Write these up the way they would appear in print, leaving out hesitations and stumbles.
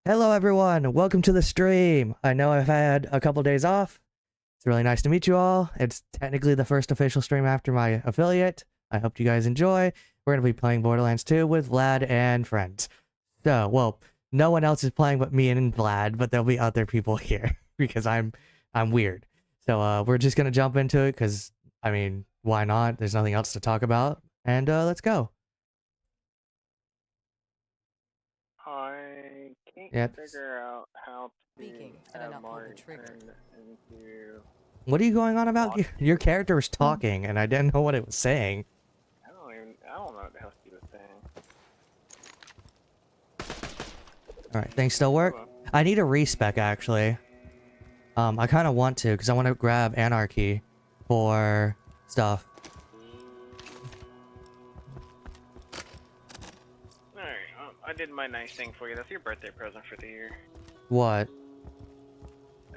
Hello everyone, welcome to the stream. I know I've had a couple days off. It's really nice to meet you all. It's technically the first official stream after my affiliate. I hope you guys enjoy. We're going to be playing Borderlands 2 with Vlad and friends. So, well, no one else is playing but me and Vlad, but there'll be other people here because I'm weird. So, we're just going to jump into it because, I mean, why not? There's nothing else to talk about. And, let's go. I can't figure out how to have Mark turn into... What are you going on about? Your character was talking, and I didn't know what it was saying. I don't know what the hell he was saying. Alright, things still work? I need a respec, actually. I kind of want to, because I want to grab Anarchy for stuff. Alright, I did my nice thing for you. That's your birthday present for the year. What?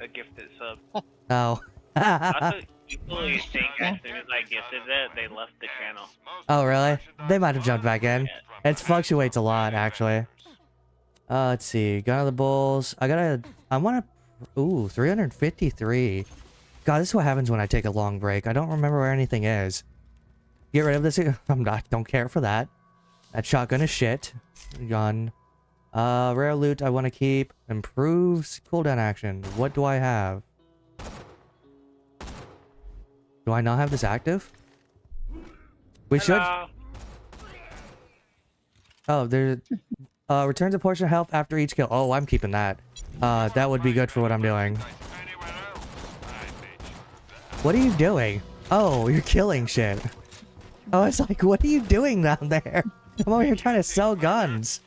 A gifted sub. Oh. Also, people who think as soon as I gifted that, they left the channel. Oh, really? They might have jumped back in. It fluctuates a lot, actually. Let's see. Gun of the Bulls. I want to... Ooh, 353. God, this is what happens when I take a long break. I don't remember where anything is. Get rid of this. Don't care for that. That shotgun is shit. Gun. Rare loot I want to keep. Improves cooldown action. What do I have? Do I not have this active? We should... Oh, there's... returns a portion of health after each kill. Oh, I'm keeping that. That would be good for what I'm doing. What are you doing? Oh, you're killing shit. Oh, it's like, what are you doing down there? I'm over here trying to sell guns.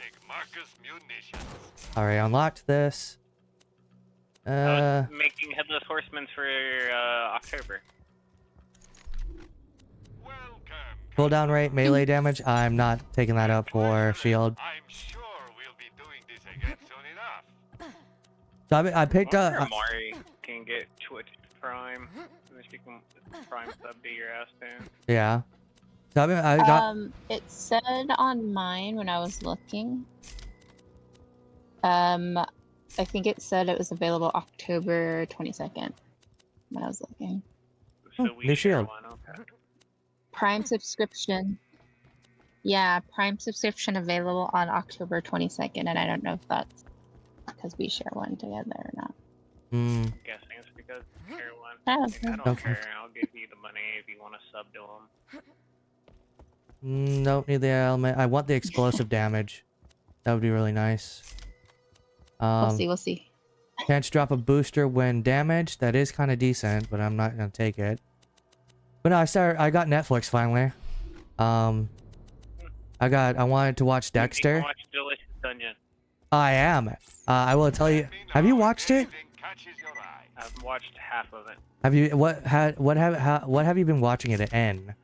Alright, unlocked this. I was making Headless Horsemen for October. Cooldown rate, melee damage. I'm not taking that up for shield. So I picked up. Mari can get Twitch Prime. She can Prime sub to your ass too. Yeah. So I got. It said on mine when I was looking. I think it said it was available October 22nd when I was looking. So new shield. Prime subscription. Yeah, Prime subscription available on October 22nd, and I don't know if that's because we share one together or not. I'm guessing it's because you share one. I don't care. I'll give you the money if you want to sub to them. Nope, need the element. I want the explosive damage. That would be really nice. We'll see. Can't drop a booster when damaged. That is kind of decent, but I'm not gonna take it. But no, I got Netflix finally. I wanted to watch Dexter. Watch Delicious Dungeon. I am. I will tell you. Have you watched it? I've watched half of it. Have you? What have you been watching it in?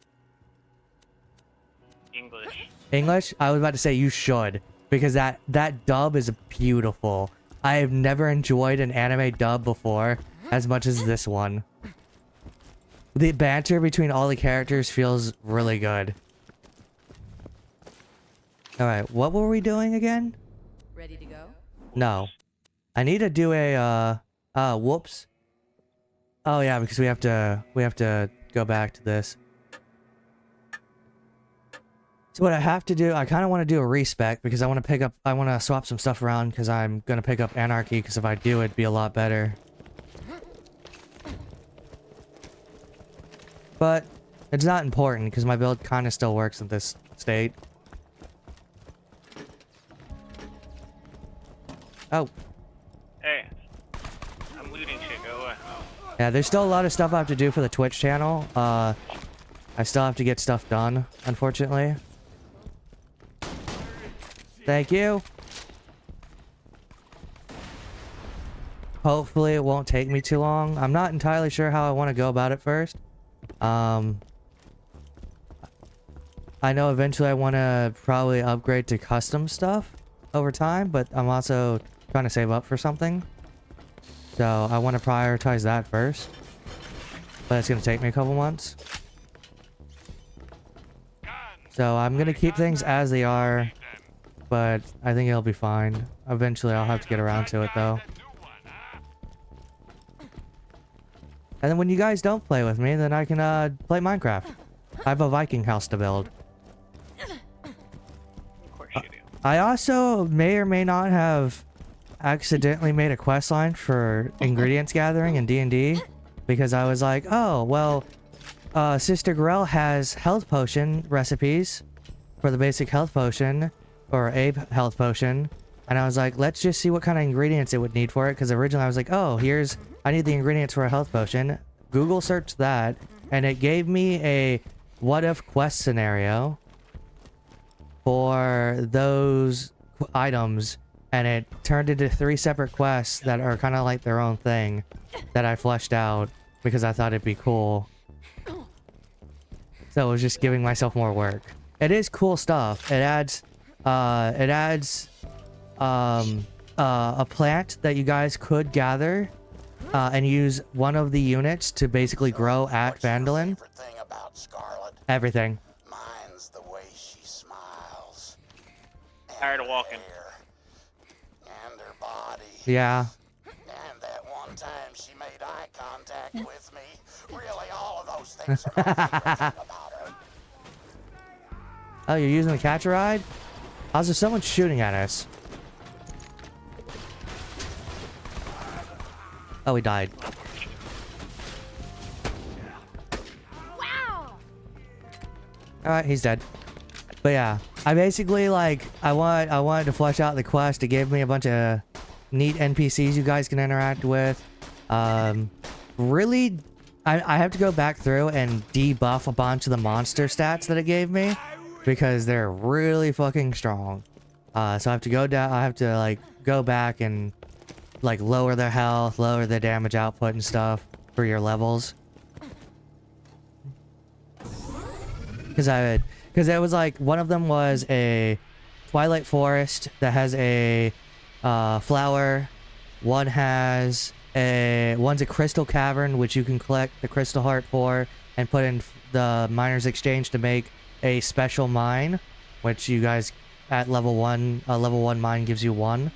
English. English? I was about to say you should, because that dub is beautiful. I have never enjoyed an anime dub before as much as this one. The banter between all the characters feels really good. Alright, what were we doing again? Ready to go? No. I need to do a, whoops. Oh yeah, because we have to go back to this. So what I have to do, I kind of want to do a respec because I want to swap some stuff around because I'm going to pick up Anarchy because if I do, it'd be a lot better. But it's not important because my build kind of still works in this state. Oh. Hey, I'm looting shit. Go away. Yeah, there's still a lot of stuff I have to do for the Twitch channel. I still have to get stuff done, unfortunately. Thank you. Hopefully it won't take me too long. I'm not entirely sure how I want to go about it first. I know eventually I want to probably upgrade to custom stuff over time, but I'm also trying to save up for something. So I want to prioritize that first. But it's going to take me a couple months. So I'm going to keep things as they are. but I think it'll be fine. Eventually, I'll have to get around to it, though. And then when you guys don't play with me, then I can, play Minecraft. I have a Viking house to build. Of course you do. I also may or may not have accidentally made a quest line for ingredients gathering in D&D. Because I was like, oh, well, Sister Grell has health potion recipes for the basic health potion, or a health potion. And I was like, let's just see what kind of ingredients it would need for it. Because originally I was like, oh, I need the ingredients for a health potion. Google searched that, and it gave me a what if quest scenario for those items. And it turned into 3 separate quests that are kind of like their own thing that I fleshed out because I thought it'd be cool. So it was just giving myself more work. It is cool stuff. It adds a plant that you guys could gather and use one of the units to basically grow at Vandalin. What's your favorite thing about Scarlett? Everything. Mine's the way she smiles. Tired of walking. And her body. Yeah. And that one time she made eye contact with me. Really, all of those things are my favorite thing about her. Oh, you're using the catcher ride? How's there someone shooting at us? Oh, he died. Wow. Alright, he's dead. But yeah, I basically like I wanted to flesh out the quest to give me a bunch of neat NPCs you guys can interact with. Really, I have to go back through and debuff a bunch of the monster stats that it gave me because they're really fucking strong. So I have to go down. I have to like go back and like lower their health, lower their damage output and stuff for your levels. Because it was like one of them was a Twilight Forest that has a flower. One's a crystal cavern which you can collect the crystal heart for and put in the miner's exchange to make a special mine, which you guys at level 1 mine gives you 1.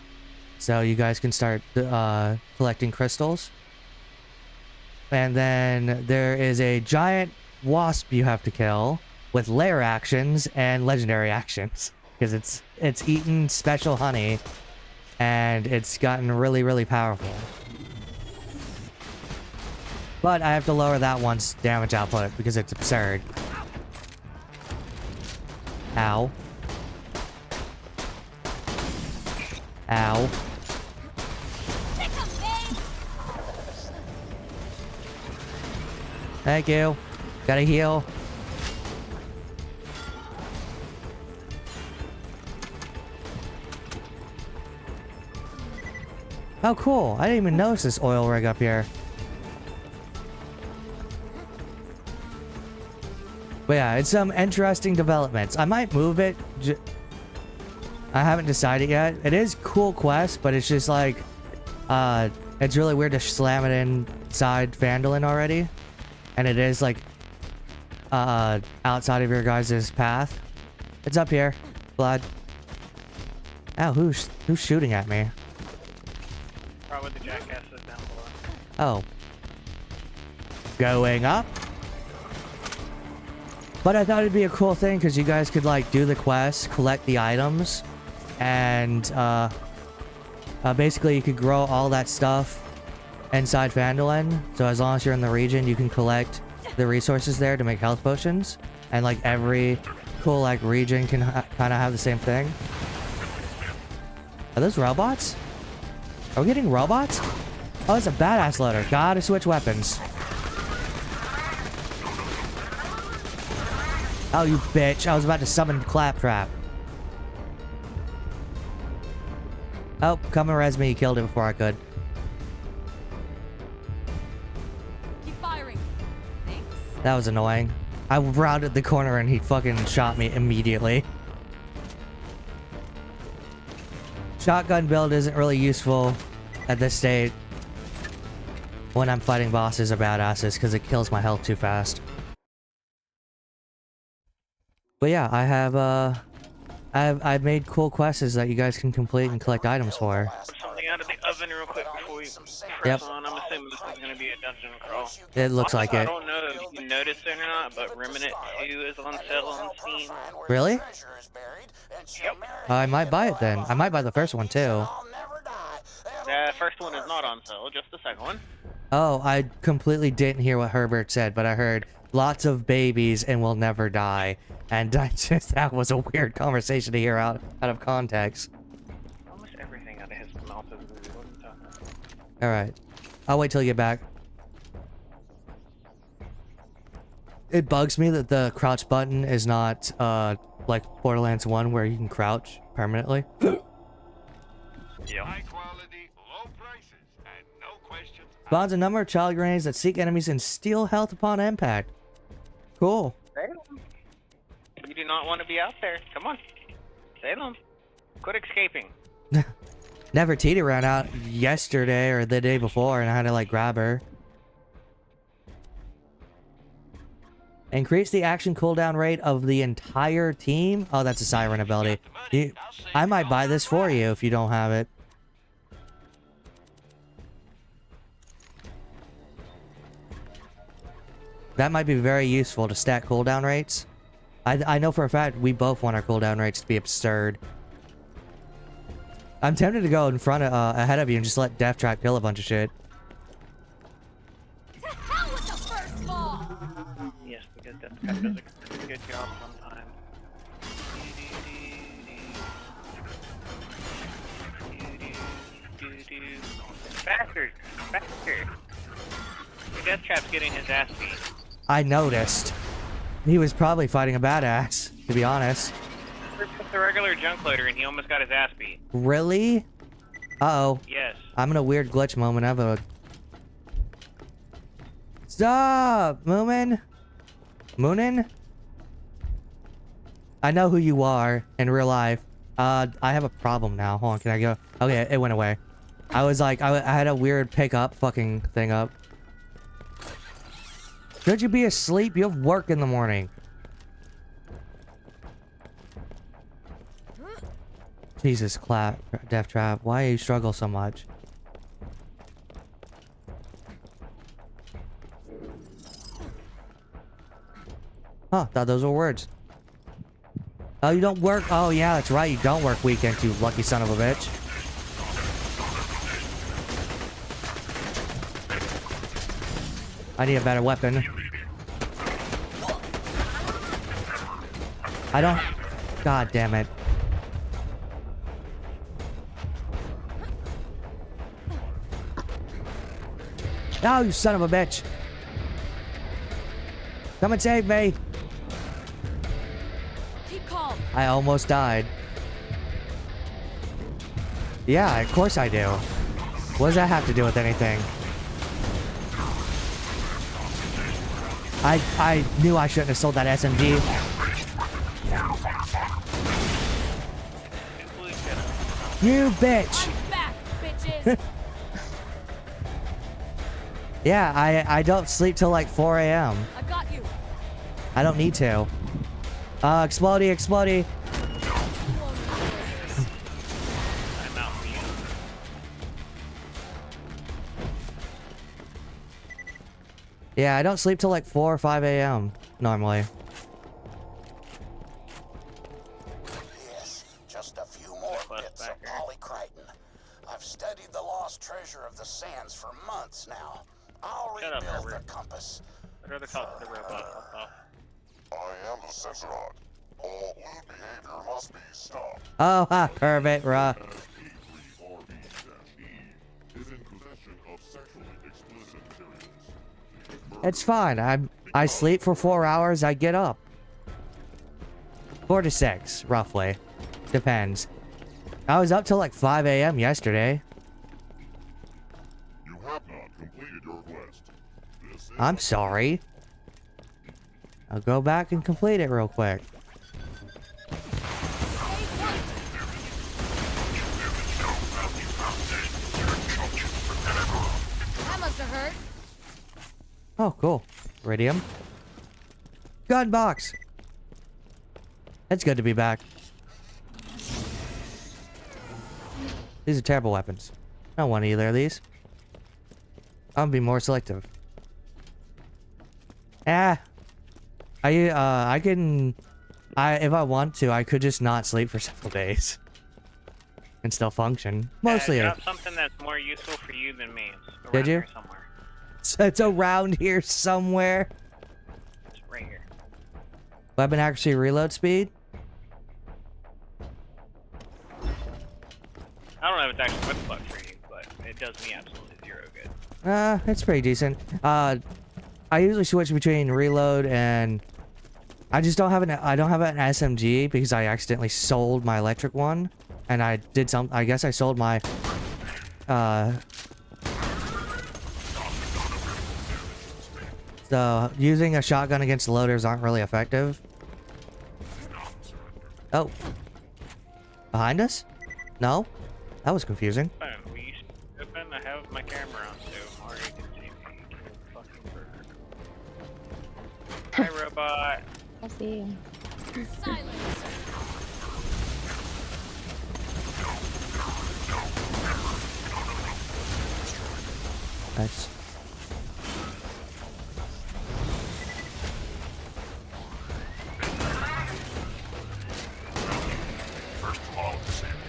So you guys can start collecting crystals. And then there is a giant wasp you have to kill with lair actions and legendary actions because it's eaten special honey and it's gotten really, really powerful. But I have to lower that one's damage output because it's absurd. Ow. Ow. Thank you. Gotta heal. Oh, cool. I didn't even notice this oil rig up here. But yeah, it's some interesting developments. I might move it. I haven't decided yet. It is cool quest, but it's just like, it's really weird to slam it inside Vandalin already. And it is like, outside of your guys' path. It's up here. Blood. Ow, who's shooting at me? Probably the jackasses down below. Oh. Going up. But I thought it'd be a cool thing because you guys could like do the quest, collect the items, and basically you could grow all that stuff inside Vandalin. So as long as you're in the region, you can collect the resources there to make health potions. And like every cool like region can kind of have the same thing. Are those robots? Are we getting robots? Oh, it's a badass loader. Gotta switch weapons. Oh, you bitch. I was about to summon Claptrap. Oh, come and res me. You killed it before I could. Keep firing. Thanks. That was annoying. I rounded the corner and he fucking shot me immediately. Shotgun build isn't really useful at this state when I'm fighting bosses or badasses because it kills my health too fast. But yeah, I have I've made cool quests that you guys can complete and collect items for. Put something out of the oven real quick before we press Yep. on. I'm assuming this is gonna be a dungeon crawl. It looks like I it. don't know if you noticed it or not, but Remnant 2 is on sale on Steam. Really? Yep. I might buy it then. I might buy the first one too. The first one is not on sale, just the second one. Oh, I completely didn't hear what Herbert said, but I heard lots of babies and will never die. And that was a weird conversation to hear out of context. Almost everything out of his mouth is really what I'm talking about. Alright. I'll wait till you get back. It bugs me that the crouch button is not, like Borderlands 1 where you can crouch permanently. Yeah. High quality, low prices, and no questions. Spawns a number of child grenades that seek enemies and steal health upon impact. Cool. You do not want to be out there. Come on. Salem. Quit escaping. Nefertiti ran out yesterday or the day before and I had to like grab her. Increase the action cooldown rate of the entire team. Oh, that's a siren ability. I might buy this for you if you don't have it. That might be very useful to stack cooldown rates. I know for a fact we both want our cooldown rates to be absurd. I'm tempted to go in front of, ahead of you and just let Death Trap kill a bunch of shit. To hell with the first ball! Yes, because that guy does a pretty good job sometimes. Faster! Faster! Death Trap's getting his ass beat. I noticed. He was probably fighting a badass, to be honest. It's a regular junk loader and he almost got his ass beat. Really? Uh-oh. Yes. I'm in a weird glitch moment. I have a... Stop! Moomin? Moonin? I know who you are in real life. I have a problem now. Hold on, can I go? Okay, it went away. I was like, I had a weird pick-up fucking thing up. Should you be asleep? You have work in the morning. Jesus, Death Trap. Why do you struggle so much? Huh, thought those were words. Oh, you don't work? Oh, yeah, that's right. You don't work weekends, you lucky son of a bitch. I need a better weapon. I don't... God damn it. No, you son of a bitch. Come and save me. Keep calm. I almost died. Yeah, of course I do. What does that have to do with anything? I knew I shouldn't have sold that SMG. You bitch! Back, bitches! Yeah, I don't sleep till like 4 a.m. I got you. I don't need to. Explodey, explodey. Yeah, I don't sleep till like 4 or 5 a.m. normally. Yes, just a few more bits of polycriton. I've studied the lost treasure of the sands for months now. I'll Shut up, rebuild the Herbert. compass. I'd rather talk to the robot. Fuck off. I am the Censorot. All lewd behavior must be stopped. Oh, ha, Kermit, bruh. Is in possession of sexually explicit materials. It's fine. I sleep for 4 hours, I get up. 4 to 6, roughly. Depends. I was up till like 5 a.m. yesterday. You have not completed your quest. This is I'm sorry. I'll go back and complete it real quick. That must have hurt. Oh, cool. Iridium. Gun box. It's good to be back. These are terrible weapons. I don't want either of these. I'm gonna be more selective. Ah. I can... if I want to, I could just not sleep for several days. And still function. Mostly. I got something that's more useful for you than me. It's Did you? here somewhere. So it's around here somewhere. It's right here. Weapon accuracy, reload speed. I don't know if it's actually what the fuck for you, but it does me absolutely zero good. It's pretty decent. I usually switch between reload and I just don't have I don't have an SMG because I accidentally sold my electric one, and I guess I sold my so using a shotgun against loaders aren't really effective. Oh, behind us? No, that was confusing. Will you open? I have my camera on, so Mario can see me kill the fucking bird. Hi, robot. I see him. Silence. Nice.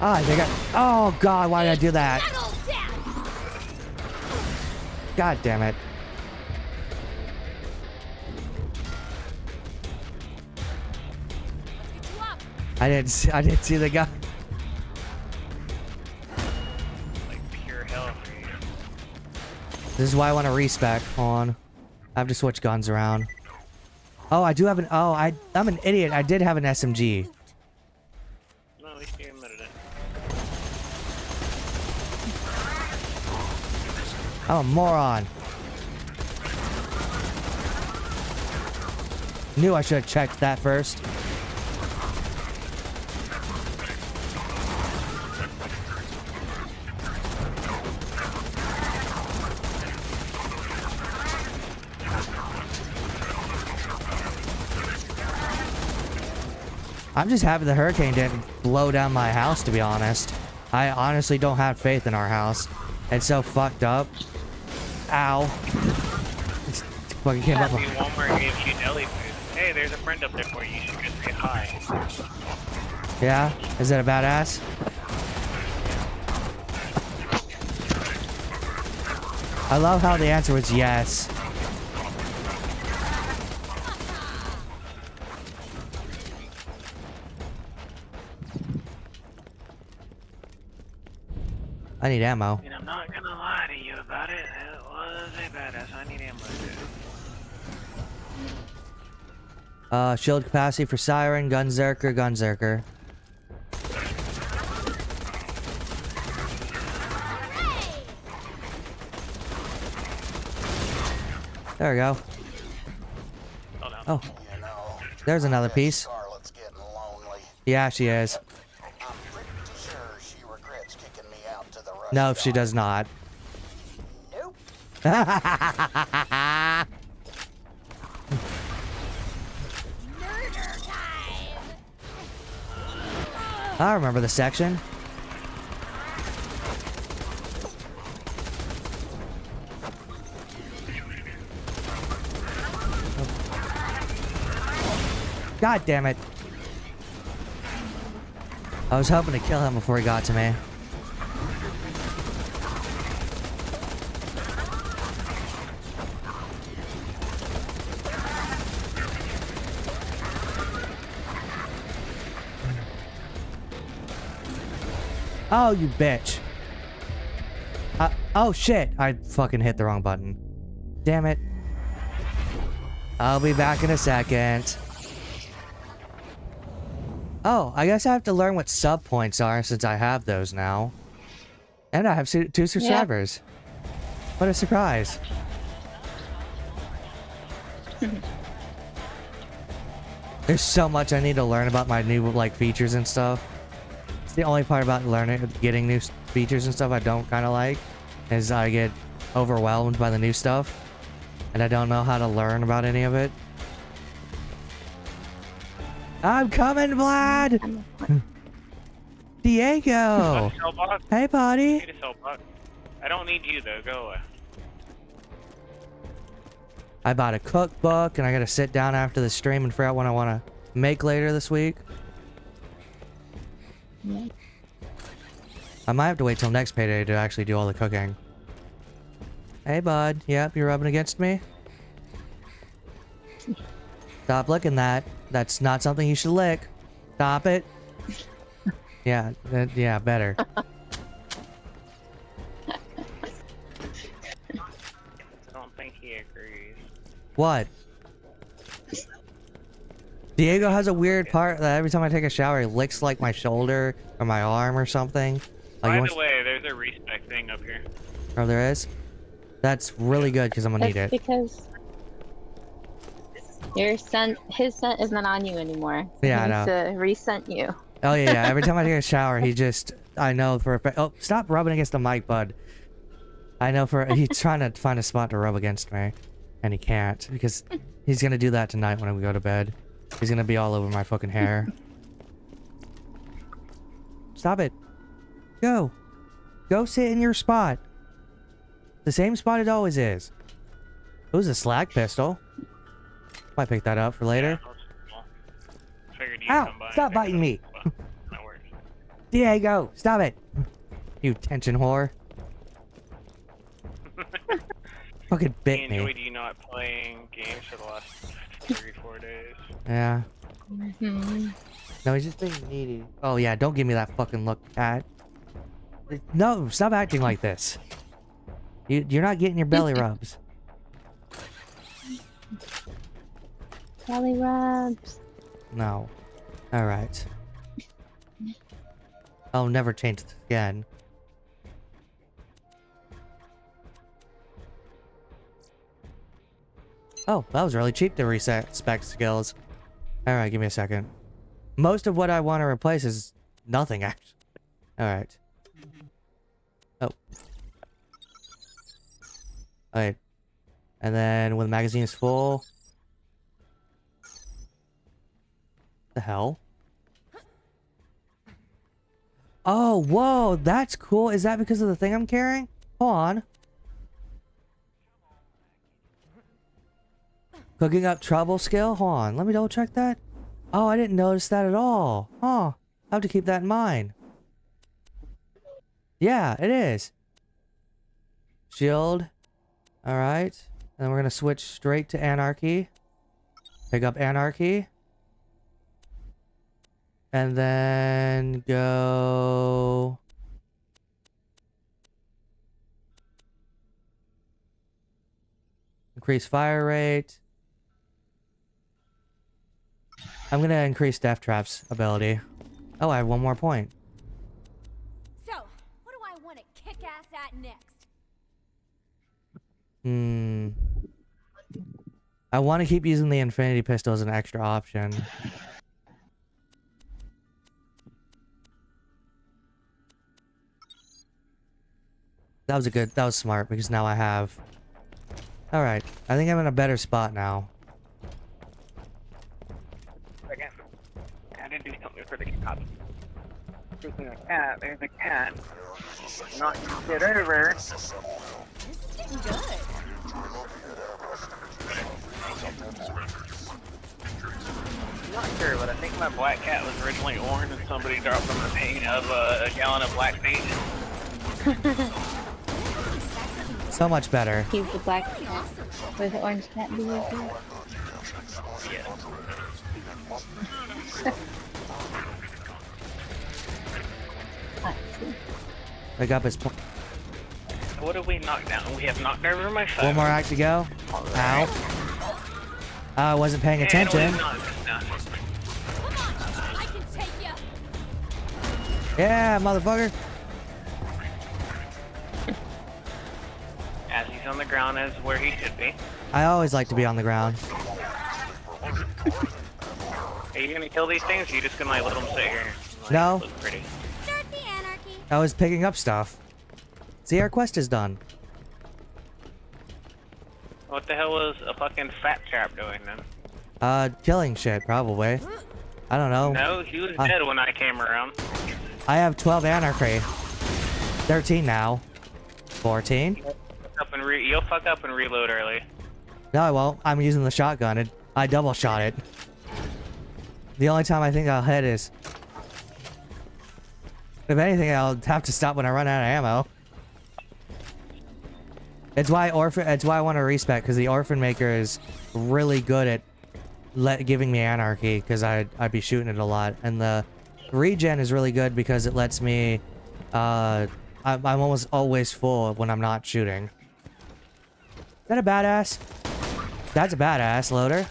Ah, I think oh god, why did I do that? God damn it. I didn't see the guy. Like pure hell for you. This is why I want to respec on. I have to switch guns around. Oh, I do have an I'm an idiot. I did have an SMG. No, at least you admitted it. I'm a moron. Knew I should have checked that first. I'm just happy the hurricane didn't blow down my house, to be honest. I honestly don't have faith in our house. It's so fucked up. Ow. It's fucking came up. Maybe Walmart gives you deli food. Hey, there's a friend up there for you. You should just say hi. Yeah? Is that a badass? I love how the answer was yes. I need ammo. And I'm not gonna lie to you about it. It was a badass. I need ammo too. Shield capacity for Siren, Gunzerker, Gunzerker. There we go. Oh, You know, there's another piece. Scarlett's getting lonely. Yeah, she is. I'm pretty sure she regrets kicking me out to the rush. No, she does not. Nope. Murder time. I remember the section. God damn it. I was hoping to kill him before he got to me. Oh, you bitch. Oh shit, I fucking hit the wrong button. Damn it. I'll be back in a second. Oh, I guess I have to learn what sub points are since I have those now. And I have 2 subscribers. What a surprise. There's so much I need to learn about my new like features and stuff. It's the only part about getting new features and stuff I don't kind of like, is I get overwhelmed by the new stuff, and I don't know how to learn about any of it. I'm coming, Vlad! Diego! Hey, buddy! Need a cell box. I don't need you though, go away. I bought a cookbook and I gotta sit down after the stream and figure out what I want to make later this week. I might have to wait till next payday to actually do all the cooking. Hey, bud. Yep, you're rubbing against me? Stop licking that. That's not something you should lick. Stop it. Yeah, yeah, better. I don't think he agrees. What? Diego has a weird part that every time I take a shower, he licks like my shoulder or my arm or something. Like, By the way, there's a respec thing up here. Oh, there is? That's really good because I'm gonna need it. Because his scent is not on you anymore. Yeah, I he know. needs to rescent you. Oh yeah. Every time I take a shower, I know for a fact. Oh, stop rubbing against the mic, bud. I know he's trying to find a spot to rub against me, and he can't because he's gonna do that tonight when we go to bed. He's gonna be all over my fucking hair. Stop it. Go. Go sit in your spot. The same spot it always is. It was a slag pistol. Might pick that up for later. Ow! Stop biting me! Diego, stop it! You tension whore. Fucking bit me. Enjoyed you not playing games for the last 3-4 days. Yeah. No, he's just being needy. Oh yeah, don't give me that fucking look, cat. No, stop acting like this. You're not getting your belly rubs. Belly rubs. No. Alright. I'll never change this again. Oh, that was really cheap to reset spec skills. Alright, give me a second. Most of what I want to replace is nothing, actually. Alright. Oh. Okay. And then when the magazine is full... The hell? Oh, whoa, that's cool. Is that because of the thing I'm carrying? Hold on. Cooking up trouble skill? Hold on, let me double check that. Oh, I didn't notice that at all. Huh. I'll have to keep that in mind. Yeah, it is. Shield. Alright. Then we're gonna switch straight to Anarchy. Pick up Anarchy. And then go... Increase fire rate. I'm gonna increase Death Trap's ability. Oh, I have one more point. So, what do I want to kick ass at next? I want to keep using the Infinity Pistol as an extra option. That was smart because now I have... Alright, I think I'm in a better spot now. Again, I didn't do something for the cat. Speaking of cat, there's a cat. Not get over. This is getting good. I'm not sure, but I think my black cat was originally orange and somebody dropped them a paint of a gallon of black paint. So much better. He's the black cat. With the orange cat behavior. Yeah. Pick up his... What have we knocked down? We have knocked over my phone. One more act to go. Ow. I wasn't paying attention. I can take you. Yeah, motherfucker. As he's on the ground is where he should be. I always like to be on the ground. Are you gonna kill these things? Or are you just gonna like let them sit here? Like, No. Look pretty. Start the anarchy. I was picking up stuff. See, our quest is done. What the hell was a fucking fat trap doing then? Killing shit, probably. I don't know. No, he was dead when I came around. I have 12 anarchy. 13 now. 14. You'll fuck up and reload early. No, I won't. I'm using the shotgun. I double shot it. The only time I think I'll hit is... If anything, I'll have to stop when I run out of ammo. It's why I want to respec, because the Orphan Maker is really good at giving me anarchy, because I'd be shooting it a lot. And the regen is really good because it lets me... I'm almost always full when I'm not shooting. Is that a badass? That's a badass loader.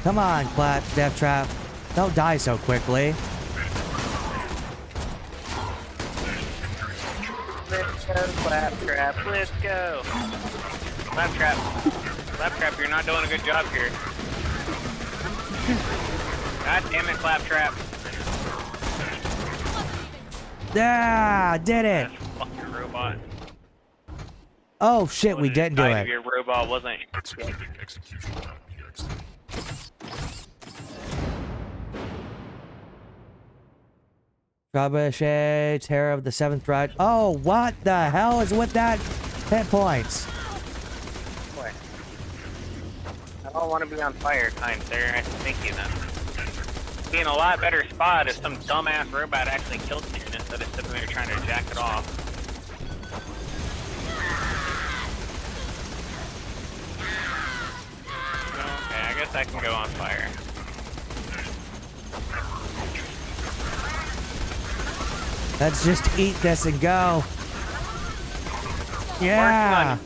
Come on, Death Trap. Don't die so quickly. Let's go, Claptrap. Let's go. Claptrap. Claptrap, you're not doing a good job here. God damn it, Claptrap. Yeah, did it. Fucking robot. Oh shit, we didn't do it. Your robot wasn't. Executing execution time EXT. Trebuchet, Terror of the Seventh Ride. Oh, what the hell is with that hit points? Boy. I don't want to be on fire, kind sir. I think you know. Be in a lot better spot if some dumbass robot actually killed me instead of sitting there trying to jack it off. Okay, I guess I can go on fire. Let's just eat this and go. Yeah.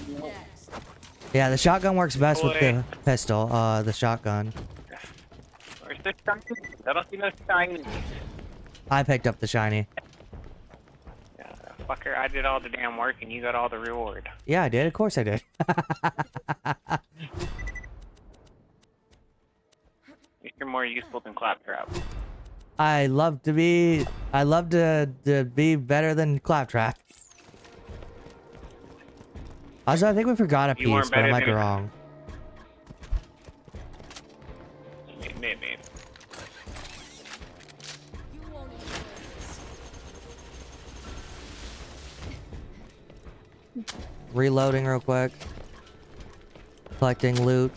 Yeah, the shotgun works best with the pistol. The shotgun. Where's the shiny? I don't see no shiny. I picked up the shiny. Yeah, fucker, I did all the damn work and you got all the reward. Yeah, I did. Of course I did. You're more useful than Claptrap. I love to be better than Claptrap. Also, I think we forgot a piece, but I might be wrong. Maybe. Reloading real quick. Collecting loot.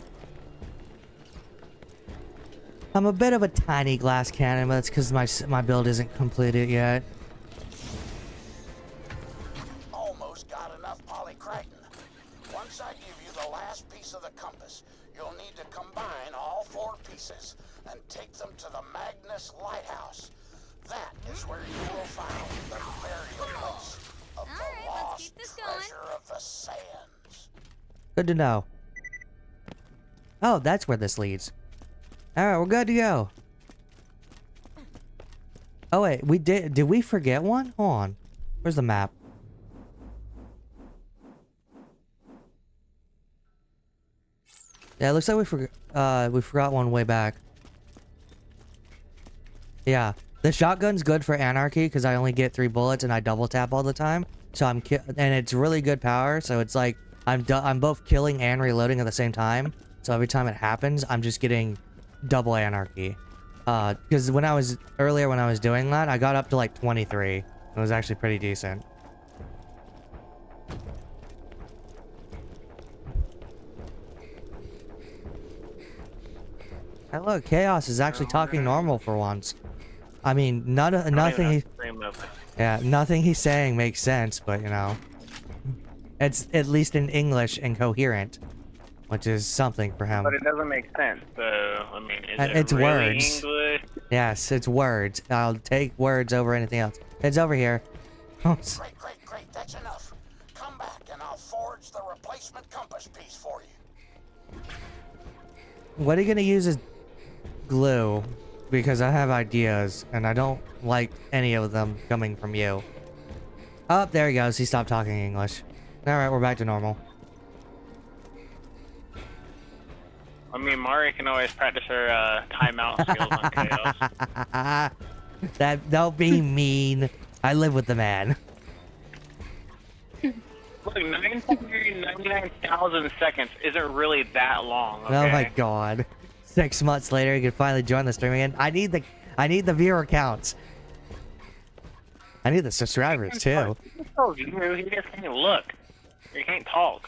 I'm a bit of a tiny glass cannon, but that's because my build isn't completed yet. Almost got enough polycritin. Once I give you the last piece of the compass, you'll need to combine all 4 pieces and take them to the Magnus Lighthouse. That is where you will find the burial place of the lost treasure of the sands. Good to know. Oh, that's where this leads. Alright, we're good to go. Oh wait, did we forget one? Hold on. Where's the map? Yeah, it looks like we forgot one way back. Yeah, the shotgun's good for anarchy because I only get 3 bullets and I double tap all the time. So and it's really good power. So it's like I'm both killing and reloading at the same time. So every time it happens, I'm just getting double anarchy. Because when I was doing that, I got up to like 23. It was actually pretty decent. Hey, look, Chaos is actually talking normal for once. I mean, nothing he's saying makes sense, but you know, it's at least in English and coherent, which is something for him. But it doesn't make sense, so I mean, it's really words. English? Yes, it's words. I'll take words over anything else. It's over here. Great, that's enough. Come back and I'll forge the replacement compass piece for you. What are you gonna use as glue? Because I have ideas, and I don't like any of them coming from you. Oh, there he goes. He stopped talking English. Alright, we're back to normal. I mean, Mari can always practice her timeout skills on Chaos. Don't be mean. I live with the man. Look, 999,000 seconds isn't really that long. Okay? Oh my god. 6 months later, you can finally join the stream again. I need the viewer counts. I need the subscribers too. Oh, he just can't look. He can't talk.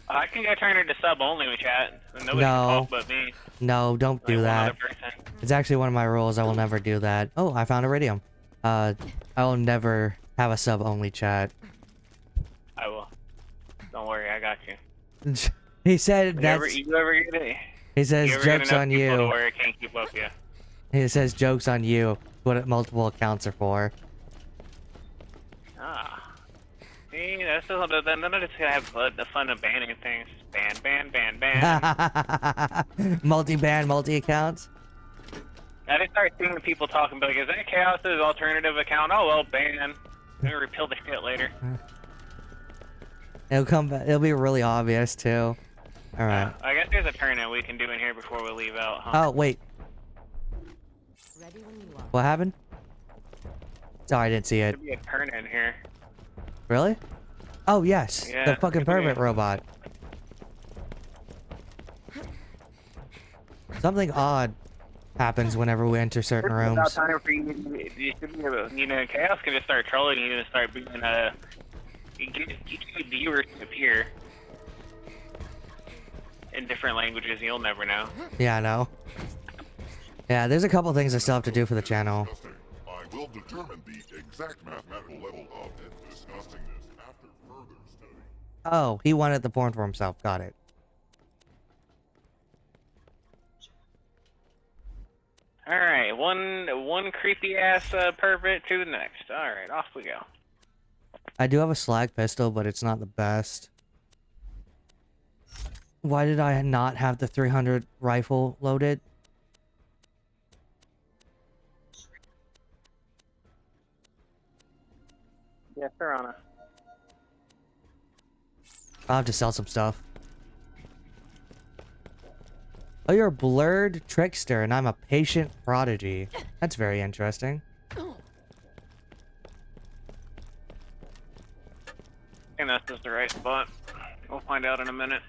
I can go turn it to sub only with chat. Nobody can talk but me. No, don't do Like one that. other person. It's actually one of my rules. I will never do that. Oh, I found iridium. I will never have a sub only chat. I will. Don't worry, I got you. He said that's. You ever get it? He says jokes on people to you. where it can't keep up, yeah. He says jokes on you. What multiple accounts are for. Ah. See, that's just, then I'm just gonna have the fun of banning things. Ban. Multi-ban, multi-accounts. I just start seeing people talking, but like, is that Chaos's alternative account? Oh well, ban. I'm gonna repeal the shit later. It'll come back. It'll be really obvious too. All right. I guess there's a tournament we can do in here before we leave out, huh? Oh wait. What happened? Sorry, I didn't see it. There'd be a tournament in here. Really? Oh yes, Yeah, the fucking could be. permit robot. Something odd happens whenever we enter certain It's about rooms. time for you should be able, Chaos can just start trolling you and start being you get viewership here in different languages. You'll never know. Yeah, I know. Yeah, there's a couple things I still have to do for the channel. Disgusting. I will determine the exact mathematical level of disgustingness after further study. Oh, he wanted the porn for himself. Got it. All right, one creepy ass pervert to the next. All right, off we go. I do have a slag pistol, but it's not the best. Why did I not have the 300 rifle loaded? Yes, sir, Anna. I'll have to sell some stuff. Oh, you're a blurred trickster, and I'm a patient prodigy. That's very interesting. And that's just the right spot. We'll find out in a minute.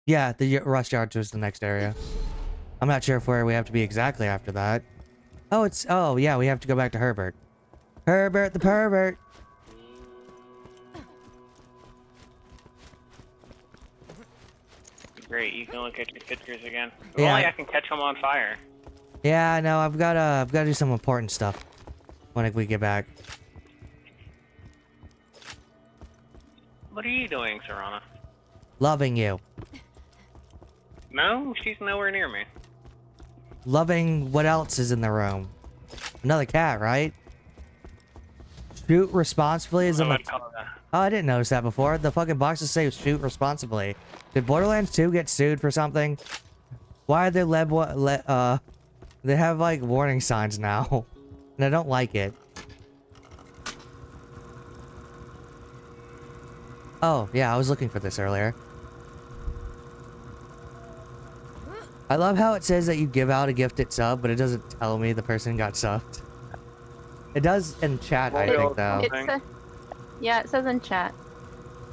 Yeah, the rust yard was the next area. I'm not sure if where we have to be exactly after that. Oh, it's... Oh, yeah, we have to go back to Herbert. Herbert the pervert! Great, you can look at your pictures again. If Yeah. only I can catch them on fire. Yeah, I know. I've got to do some important stuff when we get back. What are you doing, Serana? Loving you. No, she's nowhere near me. Loving what else is in the room? Another cat, right? Shoot responsibly is in the... Somebody call that. Oh, I didn't notice that before. The fucking boxes say shoot responsibly. Did Borderlands 2 get sued for something? Why are they they have like warning signs now. And I don't like it. Oh, yeah, I was looking for this earlier. I love how it says that you give out a gifted sub, but it doesn't tell me the person got subbed. It does in chat, I think, though. Yeah, it says in chat,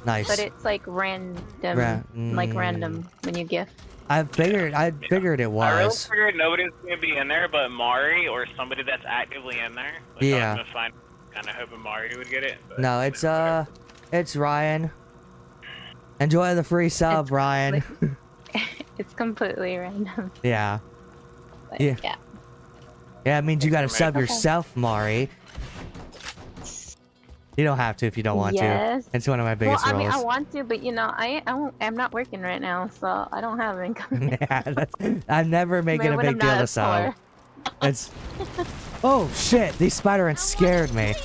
Nice. but it's like random, like random when you gift. I figured it I really was. figured nobody's gonna be in there but Mari or somebody that's actively in there. Which Yeah. I was kind of hoping Mari would get it. But No, it's Ryan. Enjoy the free sub, It's Ryan. It's completely random. Yeah. But Yeah. yeah. Yeah, it means you gotta sub Okay. yourself, Mari. You don't have to if you don't want Yes. to. It's one of my biggest Well, I mean, I rules. want to, but you know, I'm not working right now, so I don't have income. Yeah, I'm never making a When big I'm deal not of as sub. poor. It's... Oh, shit! These spider ants scared me.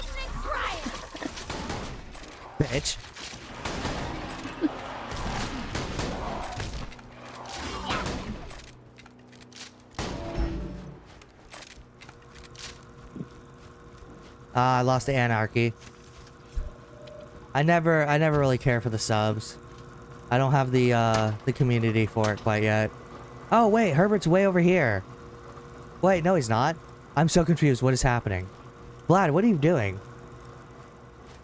Bitch. I lost the anarchy. I never really care for the subs. I don't have the community for it quite yet. Oh wait, Herbert's way over here. Wait, no he's not. I'm so confused. What is happening? Vlad, what are you doing?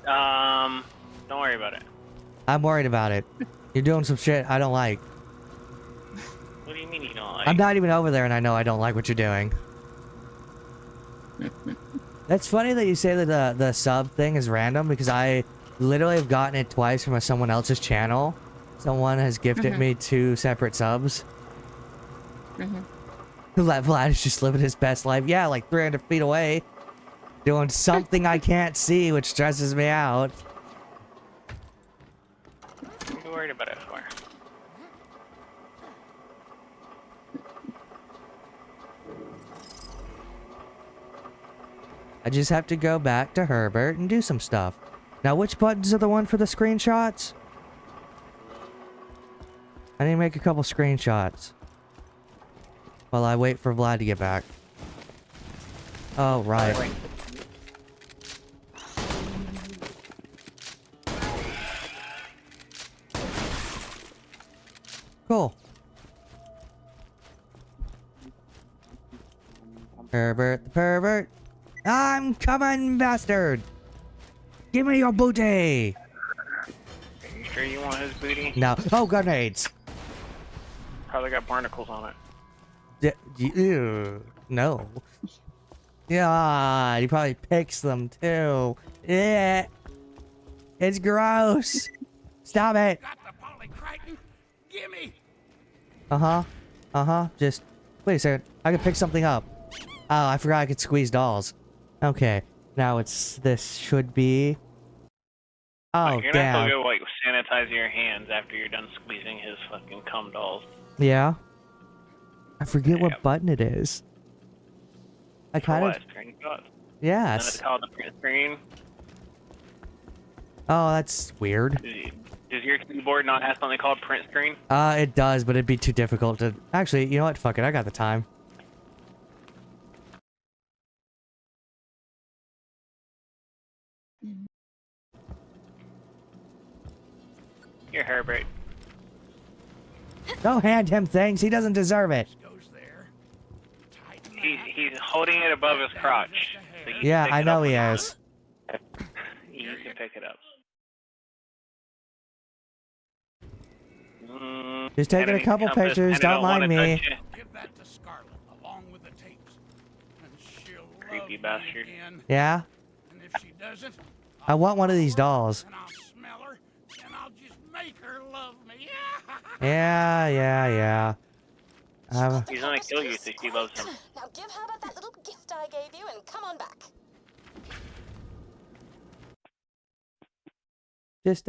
Don't worry about it. I'm worried about it. You're doing some shit I don't like. What do you mean you don't like? I'm not even over there and I know I don't like what you're doing. That's funny that you say that the sub thing is random because I literally have gotten it twice from someone else's channel. Someone has gifted me 2 separate subs. Vlad is just living his best life. Yeah, like 300 feet away. Doing something I can't see, which stresses me out. What are you worried about it for? I just have to go back to Herbert and do some stuff. Now, which buttons are the one for the screenshots? I need to make a couple screenshots. While I wait for Vlad to get back. Oh, right. Cool. Herbert the pervert. I'm coming, bastard! Give me your booty! Are you sure you want his booty? No. Oh, grenades! Probably got barnacles on it. Ew. No. Yeah, he probably picks them too. Yeah. It's gross. Stop it. Got the Polycrichton? Gimme! Just wait a second. I can pick something up. Oh, I forgot I could squeeze dolls. Okay. Now this should be. Oh, You're gonna have damn. to go like sanitize your hands after you're done squeezing his fucking cum dolls. Yeah. I forget Yeah. what button it is. I kind of. Screenshot. Yes. Then it's called the print screen. Oh, that's weird. Does your keyboard not have something called print screen? It does, but it'd be too difficult to. Actually, you know what? Fuck it. I got the time. Here, Herbert. Don't hand him things. He doesn't deserve it. Goes there. Tighten He's holding it above his crotch. So you can Yeah, pick I it know up he with- is. You can pick it up. Just taking a couple pictures, don't mind me. Give that to Scarlett along with the tapes. And she'll Creepy love bastard. me again. Yeah? And if she doesn't, I want one of these dolls. and I'll smell her, and I'll just make her love me. Yeah. He's gonna kill you if he loves him. Now give Herbert that little gift I gave you and come on back. Just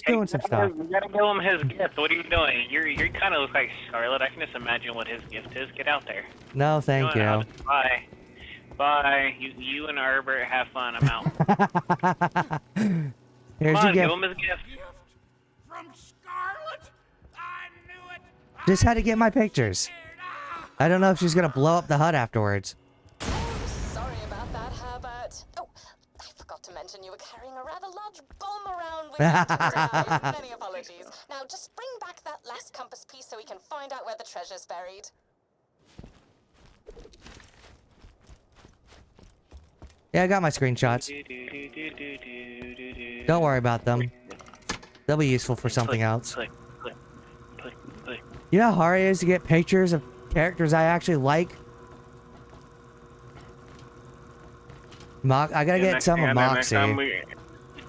doing some stuff. You gotta give him his gift. What are you doing? You kind of look like Scarlett. I can just imagine what his gift is. Get out there. No, thank Going you. out. Bye. Bye. You and Herbert have fun. I'm out. Here's Come your on, give gift. him his gift. Gift from Scarlett? I knew it. Just had to get my pictures. I don't know if she's gonna blow up the hut afterwards. Sorry about that, Herbert. Oh, I forgot to mention you were carrying a rather large bomb around with you today. Many apologies. Now just bring back that last compass piece so we can find out where the treasure's buried. Yeah, I got my screenshots. Don't worry about them. They'll be useful for something else. Click. You know how hard it is to get pictures of characters I actually like? I gotta get some of Moxie.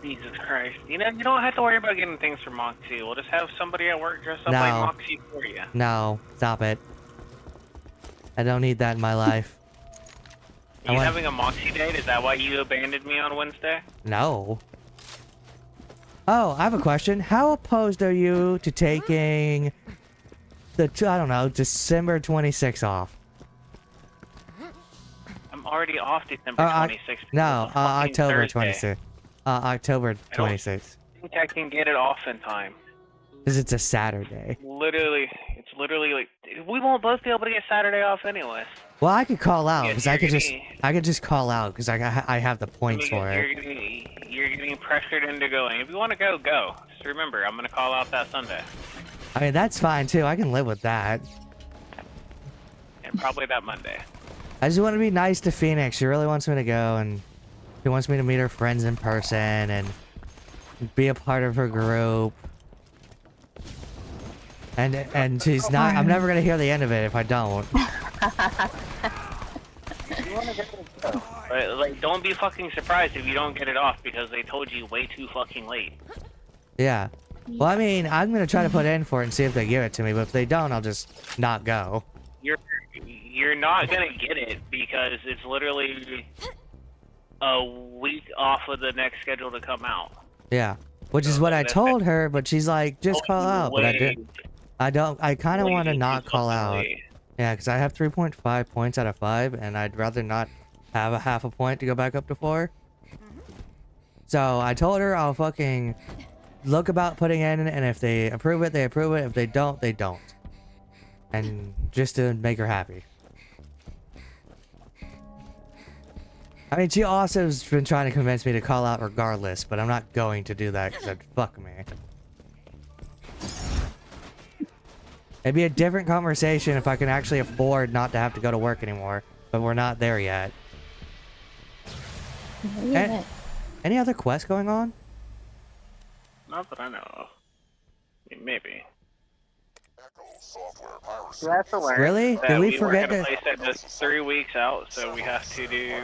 Jesus Christ. You know, you don't have to worry about getting things from Moxie. We'll just have somebody at work dress up No. like Moxie for you. No, stop it. I don't need that in my life. Are you having a Moxie date? Is that why you abandoned me on Wednesday? No. Oh, I have a question. How opposed are you to taking I don't know, December 26th off? I'm already off December 26th. No, It's a fucking October Thursday. 26th. October 26th. I think I can get it off in time. Because it's a Saturday. It's literally like we won't both be able to get Saturday off anyways. Well, I could call out Yeah, because I could just call out because I have the points for it. You're getting pressured into going. If you want to go, go. Just remember, I'm gonna call out that Sunday. I mean, that's fine too. I can live with that. And probably that Monday. I just want to be nice to Phoenix. She really wants me to go, and she wants me to meet her friends in person, and be a part of her group. And she's not. I'm never gonna hear the end of it if I don't. You wanna get it off. But, like, don't be fucking surprised if you don't get it off because they told you way too fucking late. Yeah. Well, I mean, I'm gonna try to put in for it and see if they give it to me. But if they don't, I'll just not go. You're not gonna get it because it's literally a week off of the next schedule to come out. Yeah. Which is what I told her, but she's like, just call out. But I didn't. I don't. I kind of want to not call out. Yeah, because I have 3.5 points out of 5, and I'd rather not have a half a point to go back up to 4. So I told her I'll fucking look about putting in, and if they approve it, they approve it. If they don't, they don't. And just to make her happy. I mean, she also has been trying to convince me to call out regardless, but I'm not going to do that because that'd fuck me. It'd be a different conversation if I can actually afford not to have to go to work anymore, but we're not there yet. Any other quests going on? Not that I know of. I mean, maybe. Software piracy. You have to learn. Really? That Did we forget to to... place that just 3 weeks out, so we have to do...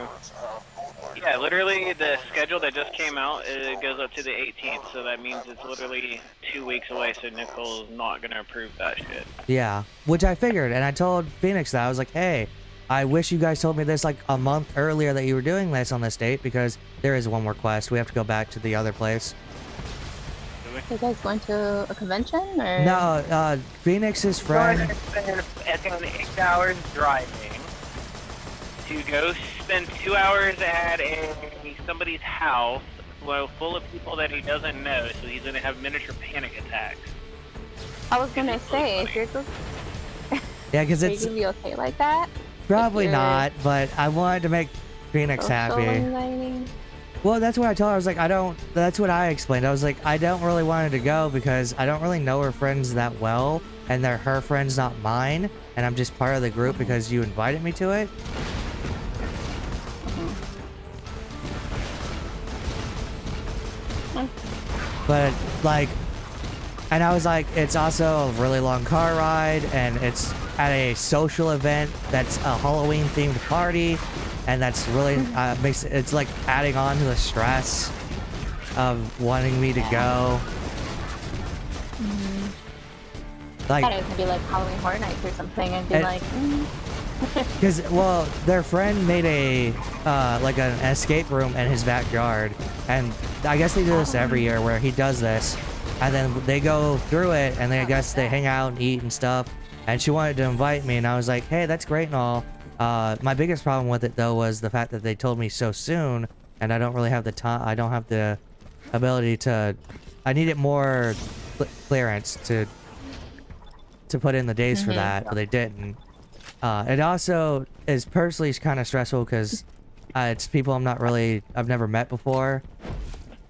Yeah, literally the schedule that just came out, it goes up to the 18th, so that means it's literally 2 weeks away, so Nicole's not gonna approve that shit. Yeah, which I figured, and I told Phoenix that. I was like, hey, I wish you guys told me this like a month earlier that you were doing this on this date, because there is one more quest. We have to go back to the other place. You guys going to a convention or? No, Phoenix's friend... It's 8 hours driving to go spend 2 hours at somebody's house full of people that he doesn't know, so he's gonna have miniature panic attacks. I was gonna say, if you're Yeah, because are it's... you gonna be okay like that? Probably not, but I wanted to make Phoenix happy. Anxiety? Well, that's what I told her. I was like, I don't... That's what I explained. I was like, I don't really want her to go because I don't really know her friends that well, and they're her friends, not mine, and I'm just part of the group because you invited me to it. But, like... And I was like, it's also a really long car ride, and it's at a social event that's a Halloween-themed party, and that's really it's like adding on to the stress of wanting me to go. I Like, thought it was gonna be like Halloween Horror Nights or something, and be like, because well, their friend made a like an escape room in his backyard, and I guess they do this every year where he does this, and then they go through it, and then I guess they hang out and eat and stuff. And she wanted to invite me, and I was like, hey, that's great and all. My biggest problem with it, though, was the fact that they told me so soon, and I don't really have the time. I don't have the ability to... I needed more clearance to put in the days for that, but they didn't. It also is personally kind of stressful because it's people I've never met before,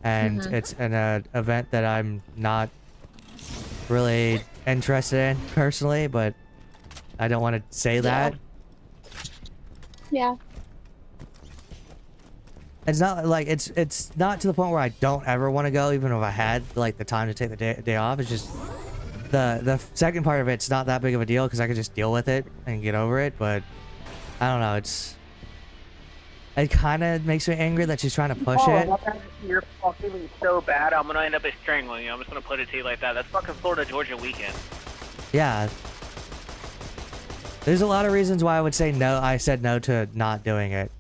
and it's an event that I'm not really interested in personally, but I don't want to say that. yeah. It's not like it's not to the point where I don't ever want to go, even if I had like the time to take the day off. It's just the second part of it's not that big of a deal because I could just deal with it and get over it. But I don't know. It kind of makes me angry that she's trying to push it. You're fucking so bad, I'm gonna end up strangling you. I'm just gonna put it to you like that. That's fucking Florida Georgia weekend. Yeah. There's a lot of reasons why I would say no. I said no to not doing it.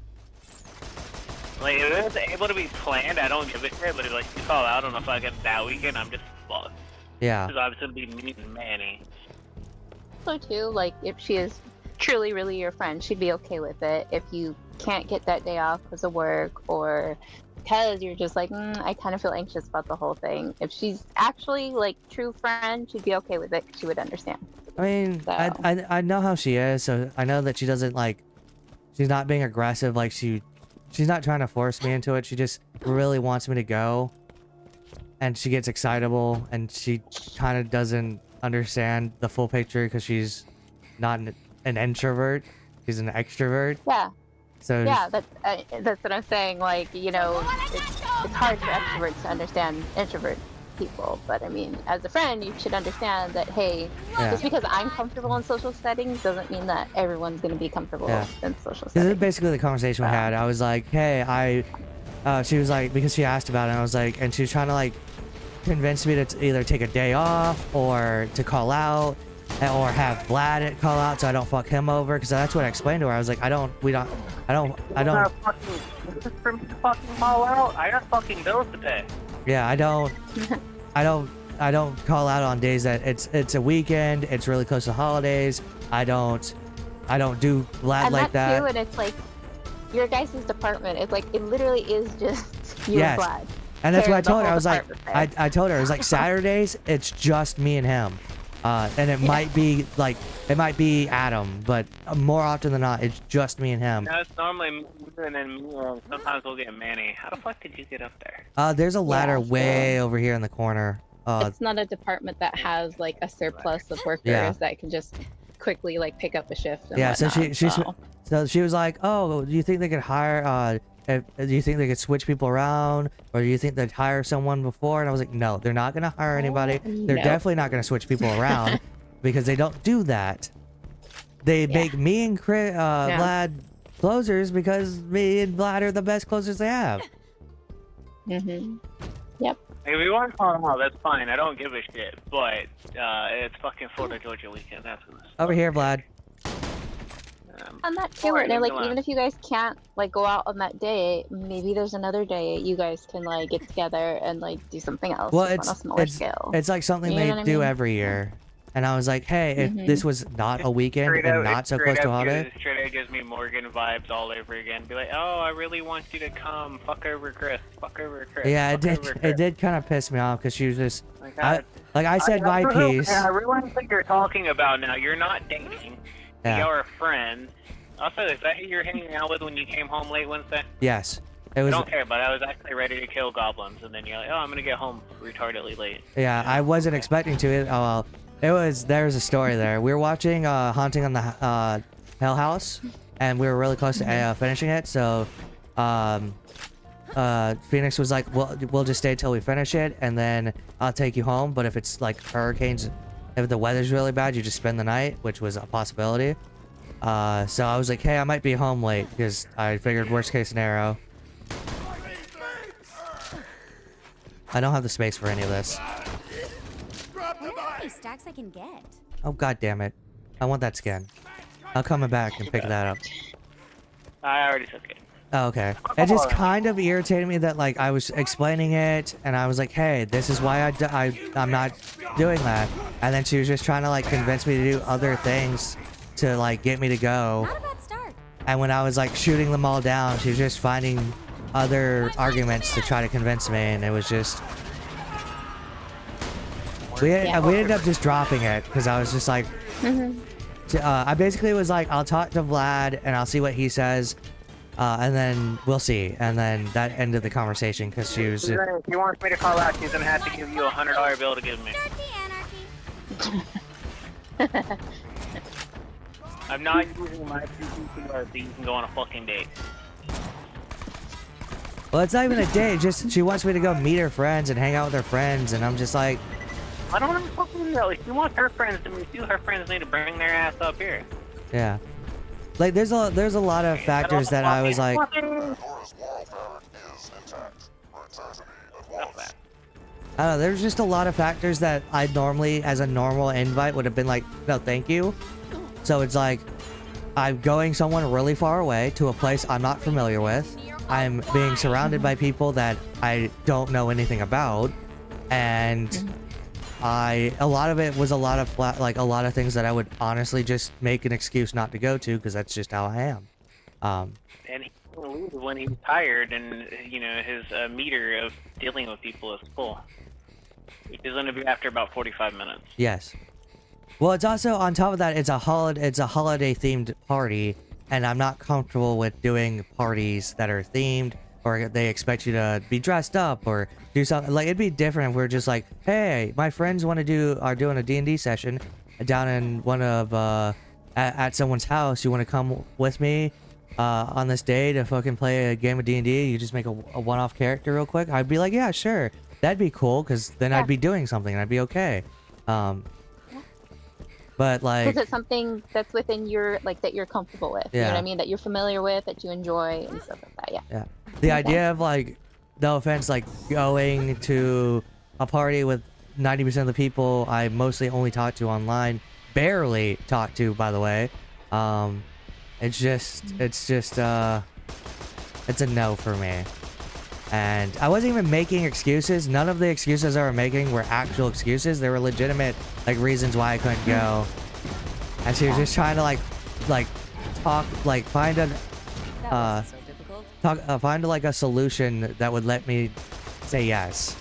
Like, if it was able to be planned, I don't give a shit, but if like you call out on a fucking that weekend, I'm just fucked. Yeah. Because obviously it'd be me and Manny. So too, like if she is truly really your friend, she'd be okay with it. If you can't get that day off because of work or because you're just like, I kind of feel anxious about the whole thing. If she's actually like true friend, she'd be okay with it. She would understand. I mean, So. I know how she is, so I know that she doesn't like, she's not being aggressive, like she's not trying to force me into it. She just really wants me to go, and she gets excitable, and she kind of doesn't understand the full picture because she's not an introvert, she's an extrovert. Yeah. So Yeah, that's what I'm saying. Like, you know, it's hard for extroverts to understand introvert people, but I mean, as a friend, you should understand that hey, yeah, just because I'm comfortable in social settings doesn't mean that everyone's going to be comfortable yeah. in social This is settings. basically the conversation we So, had. I was like, hey, she was like, because she asked about it, and I was like, and she was trying to like convince me to either take a day off or to call out, or have Vlad call out so I don't fuck him over, because that's what I explained to her. I was like, I don't. Just for me to fucking call out. I got fucking bills to pay. Yeah, I don't call out on days that it's a weekend. It's really close to holidays. I don't do Vlad and like that that. too, and it's like your guys' department. It's like it literally is just you Yes. and Vlad. And that's what I There's the told her. whole I was like, department there. I told her, it was like Saturdays, it's just me and him. And it might be like, it might be Adam, but more often than not, it's just me and him. No, it's normally me and then me, and sometimes we'll get Manny. How the fuck did you get up there? There's a ladder so- way over here in the corner. It's not a department that has like a surplus of workers Yeah. that can just quickly like pick up a shift. And Yeah, so whatnot, so she was like, oh, do do you think they could hire, do you think they could switch people around, or do you think they'd hire someone before? And I was like, no, they're not gonna hire anybody. They're No. definitely not gonna switch people around because they don't do that. They make me and Vlad closers because me and Vlad are the best closers they have. Mm-hmm. Yep. If we want to call them out, that's fine. I don't give a shit. But it's fucking Florida Georgia weekend. That's what this Over here, Vlad. And that too, Alright, and like go on. even if you guys can't like go out on that day, maybe there's another day you guys can like get together and like do something else Well, on a smaller scale. it's like something You know they what I do mean? every year. And I was like, hey, if this was not a weekend Straight and up- not so straight close to a up holiday, gives- Straight up gives me Morgan vibes all over again. Be like, oh, I really want you to come. Fuck over Chris. Fuck over Chris. yeah, it fuck did. over Chris. It did kind of piss me off because she was just, Like, I said my piece. I realize what you're talking about now. You're not dating. Yeah. You're a friend. Also, is that who you're hanging out with when you came home late Wednesday? Yes, it I was. don't care, but I was actually ready to kill goblins, and then you're like, oh, I'm gonna get home retardedly late. Yeah, I wasn't expecting to. Oh well, there's a story there. We were watching Haunting on the Hell House, and we were really close to finishing it. So, Phoenix was like, we'll just stay till we finish it, and then I'll take you home. But if it's like hurricanes, if the weather's really bad, you just spend the night, which was a possibility. So I was like, hey, I might be home late because I figured worst case scenario. I don't have the space for any of this. Where are any stacks I can get? Oh, god damn it. I want that skin. I'll come back and pick that up. I already took it. Oh, okay. It just kind of irritated me that, like, I was explaining it, and I was like, hey, this is why I'm not doing that. And then she was just trying to, like, convince me to do other things to, like, get me to go. Not a bad start. And when I was, like, shooting them all down, she was just finding other arguments to try to convince me, and it was just... We ended up just dropping it, because I was just like... I basically was like, I'll talk to Vlad, and I'll see what he says, and then we'll see. And then that ended the conversation, because she was... If he wants me to call out, she's gonna have to give you a $100 bill to give me. Start the anarchy. I'm not using my PPCR so you can go on a fucking date. Well, it's not even a date, just she wants me to go meet her friends and hang out with her friends, and I'm just like... I don't want to fucking know. If she wants her friends to meet you, her friends need to bring their ass up here. Yeah. Like, there's a lot of factors that I was like... Nora's moral fabric is intact. Her integrity and laws. I don't know, there's just a lot of factors that I normally, as a normal invite, would have been like, no, thank you. So it's like, I'm going someone really far away to a place I'm not familiar with. I'm being surrounded by people that I don't know anything about. And a lot of it was a lot of a lot of things that I would honestly just make an excuse not to go to because that's just how I am. And he's gonna leave when he's tired and, you know, his meter of dealing with people is full. Which is gonna be after about 45 minutes. Yes. Well, it's also on top of that, it's a holiday themed party, and I'm not comfortable with doing parties that are themed or they expect you to be dressed up or do something. Like, it'd be different if we are just like, hey, my friends are doing a D&D session down in one of at someone's house. You want to come with me? on this day to fucking play a game of D&D, you just make a one-off character real quick, I'd be like, yeah, sure, that'd be cool, because then I'd be doing something and I'd be okay. But like, Because it's something that's within your, like, that you're comfortable with. You know what I mean? That you're familiar with, that you enjoy, and stuff like that. Yeah. yeah, the idea of like, no offense, like going to a party with 90% of the people I mostly only talk to online, barely talk to, by the way. It's a no for me. And I wasn't even making excuses. None of the excuses I were making were actual excuses. They were legitimate, like, reasons why I couldn't go. And she was just trying to like talk, like find a So difficult. find like a solution that would let me say yes.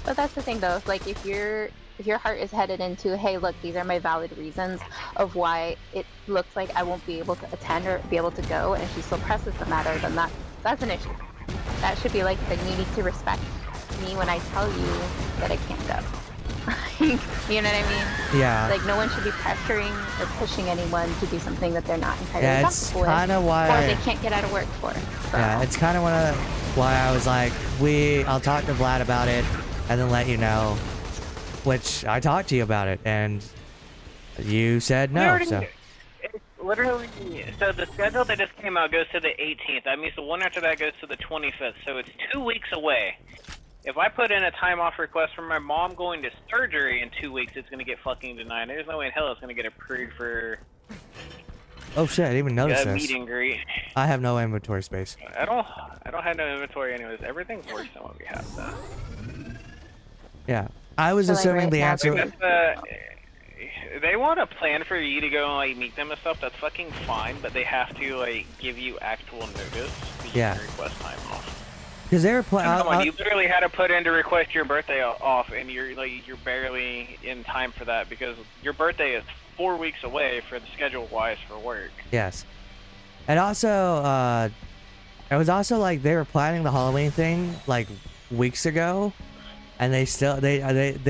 But that's the thing, though. Like, if your heart is headed into, hey, look, these are my valid reasons of why it looks like I won't be able to attend or be able to go, and she still presses the matter, then that's an issue. That should be like, then you need to respect me when I tell you that I can't go. You know what I mean? Yeah. Like, no one should be pressuring or pushing anyone to do something that they're not entirely Yeah, it's comfortable with, kind of why. or they can't get out of work for. So. Yeah, it's kind of why I was like, I'll talk to Vlad about it, and then let you know. Which I talked to you about it, and you said no. So. It's literally, so the schedule that just came out goes to the 18th. That means the one after that goes to the 25th. So it's 2 weeks away. If I put in a time off request for my mom going to surgery in 2 weeks, it's gonna get fucking denied. There's no way in hell it's gonna get approved for. Oh shit! I didn't even notice this. Meet and greet. I have no inventory space. I don't have no inventory anyways. Everything's worse than what we have though. Yeah, I was assuming the answer. They want a plan for you to go and like meet them and stuff. That's fucking fine, but they have to like give you actual notice. So you can request time off. Because they were Come on, you literally had to put in to request your birthday off, and you're barely in time for that because your birthday is 4 weeks away for the schedule-wise for work. Yes, and also, it was also like they were planning the Halloween thing like weeks ago, and they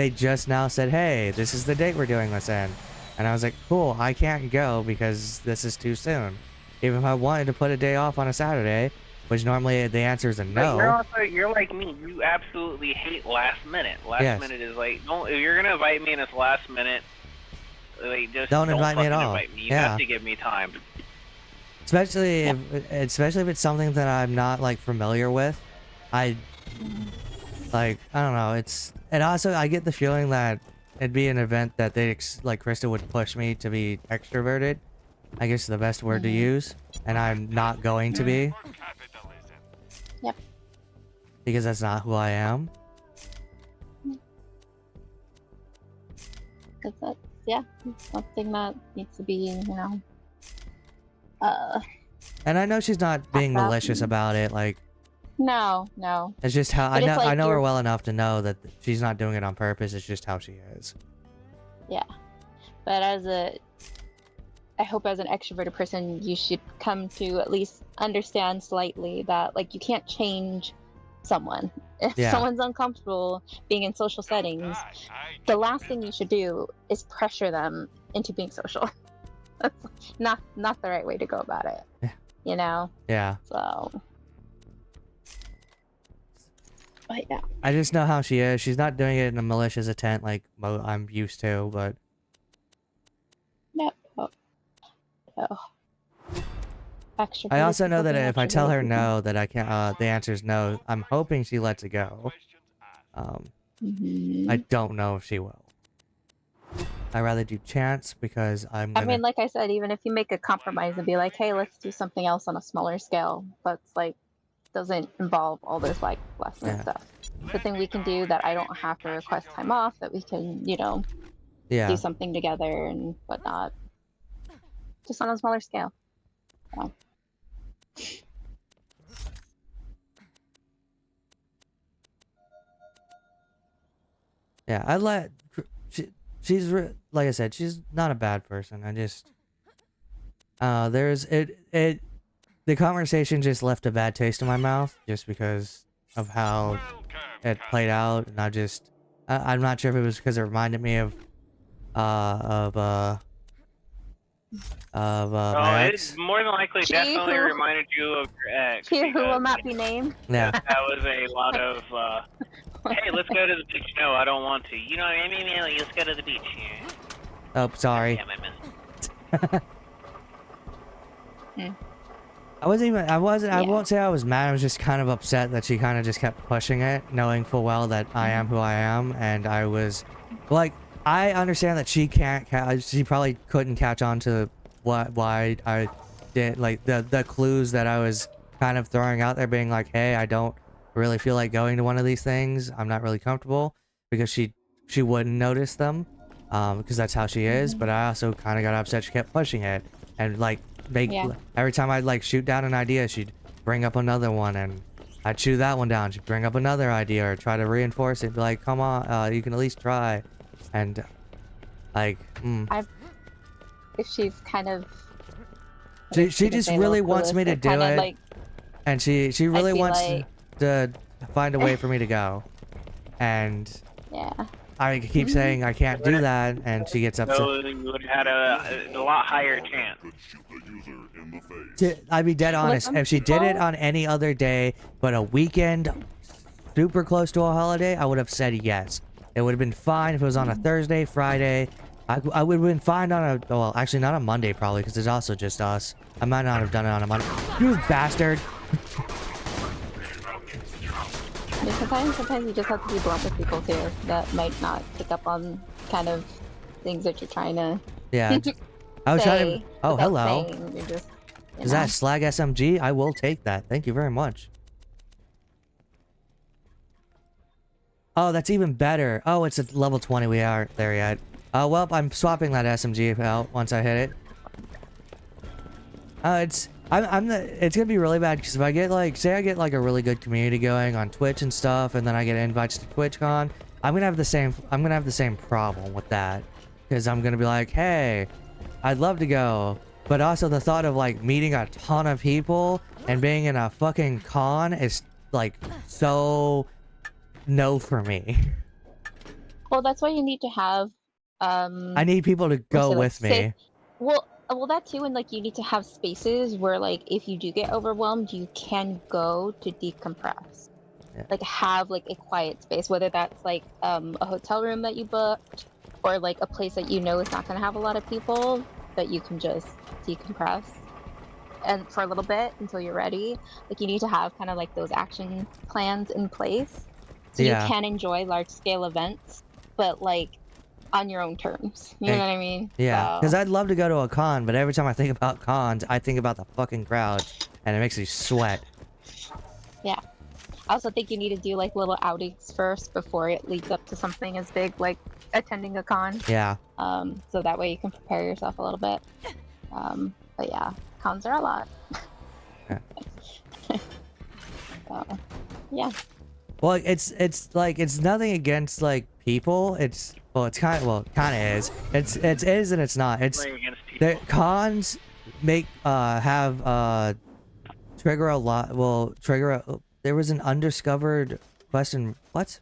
just now said, hey, this is the date we're doing this in, and I was like, cool, I can't go because this is too soon. Even if I wanted to put a day off on a Saturday. Which normally the answer is a no. But you're like me. You absolutely hate last minute. Last minute is like, if you're gonna invite me and it's last minute, like just don't invite me at all. Invite me. You have to give me time. Especially if it's something that I'm not like familiar with. I don't know. And also I get the feeling that it'd be an event that like Krista would push me to be extroverted. I guess the best word to use, and I'm not going to be. Yep. Because that's not who I am. That's something that needs to be, And I know she's not being malicious about it, like. No. It's just how I like know her well enough to know that she's not doing it on purpose. It's just how she is. Yeah, but I hope as an extroverted person, you should come to at least understand slightly that, like, you can't change someone. If someone's uncomfortable being in social settings, the last thing you should do is pressure them into being social. That's not the right way to go about it. Yeah. Yeah. So. But yeah. I just know how she is. She's not doing it in a malicious intent like I'm used to, but. No. I also know that if I tell her no, that I can't. The answer is no. I'm hoping she lets it go. I don't know if she will. I'd rather do chance because I mean, like I said, even if you make a compromise and be like, hey, let's do something else on a smaller scale, that's like doesn't involve all this like lesson stuff. The thing we can do that I don't have to request time off, that we can, do something together and whatnot. Just on a smaller scale. So. Yeah, I let. She's like I said, she's not a bad person. I just. The conversation just left a bad taste in my mouth just because of how it played out, and I'm not sure if it was because it reminded me of of Oh, my it ex. more than likely She definitely who- reminded you of your ex. She who will because not be named. Yeah. that was a lot of, hey, let's go to the beach. No, I don't want to. You know, I mean, let's go to the beach. Yeah. Oh, sorry. Damn, I missed. I Yeah. won't say I was mad. I was just kind of upset that she kind of just kept pushing it, knowing full well that I am who I am. And I was like, I understand that she she probably couldn't catch on to why I did, like the clues that I was kind of throwing out there, being like, hey, I don't really feel like going to one of these things. I'm not really comfortable, because she wouldn't notice them, because that's how she is. But I also kind of got upset she kept pushing it, and like Yeah. every time I'd like shoot down an idea, she'd bring up another one, and I'd shoot that one down. She'd bring up another idea or try to reinforce it, be like, come on, you can at least try. And like, If she's kind of. she just really wants me to do it, Like, and she really feel wants like- to find a way for me to go, and yeah. I keep saying I can't do that, and she gets upset. So you would have had a lot higher chance. Could shoot the user in the face. I'd be dead honest. some If she did it people- on any other day, but a weekend, super close to a holiday, I would have said yes. It would have been fine if it was on a Thursday, Friday. I would have been fine on a, well, actually not a Monday probably, because it's also just us. I might not have done it on a Monday. You bastard! I mean, sometimes you just have to be blunt with people too that might not pick up on kind of things that you're trying to Yeah. I was trying say. to. Oh, without hello. saying. You're just, you Is know. that Slag SMG? I will take that. Thank you very much. Oh, that's even better. Oh, it's at level 20. We aren't there yet. Well, I'm swapping that SMG out once I hit it. It's gonna be really bad, because if I get like, say I get like a really good community going on Twitch and stuff, and then I get invites to TwitchCon, I'm gonna have the same problem with that, because I'm gonna be like, hey, I'd love to go, but also the thought of like meeting a ton of people and being in a fucking con is like so no for me. Well, that's why you need to have. I need people to go like, with me. safe- Well, that too, and like you need to have spaces where, like, if you do get overwhelmed, you can go to decompress. Yeah. Like, have like a quiet space, whether that's like a hotel room that you booked, or like a place that you know is not going to have a lot of people, that you can just decompress, and for a little bit until you're ready. Like, you need to have kind of like those action plans in place, so Yeah. you can enjoy large scale events, but like on your own terms. You know what I mean? Yeah, because So- I'd love to go to a con, but every time I think about cons, I think about the fucking crowd, and it makes me sweat. Yeah. I also think you need to do like little outings first before it leads up to something as big like attending a con. Yeah. So that way you can prepare yourself a little bit. But yeah, cons are a lot. Yeah. So, yeah. Well, it's like, it's nothing against like people. It's kind of is. It is and it's not. It's Playing against people. the cons make have trigger a lot. Well, trigger a, there was an undiscovered question. What?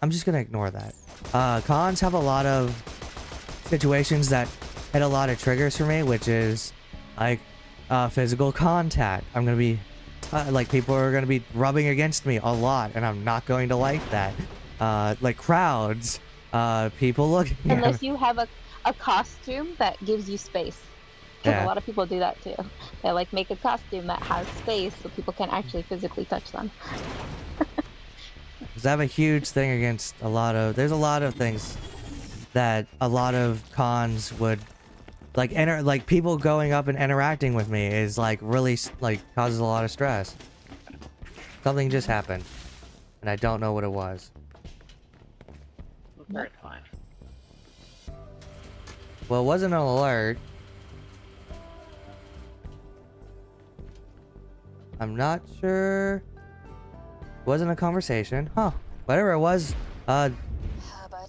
I'm just gonna ignore that. Cons have a lot of situations that hit a lot of triggers for me, which is like physical contact. I'm gonna be like, people are gonna be rubbing against me a lot, and I'm not going to like that. Like crowds, people looking at me. Unless you have a costume that gives you space. Because Yeah. a lot of people do that too. They like make a costume that has space so people can actually physically touch them. Because I have a huge thing against there's a lot of things that a lot of cons would like people going up and interacting with me is like really like causes a lot of stress. Something just happened, and I don't know what it was. Very fine. Well, it wasn't an alert. I'm not sure. It wasn't a conversation. Huh. Whatever it was, Herbert,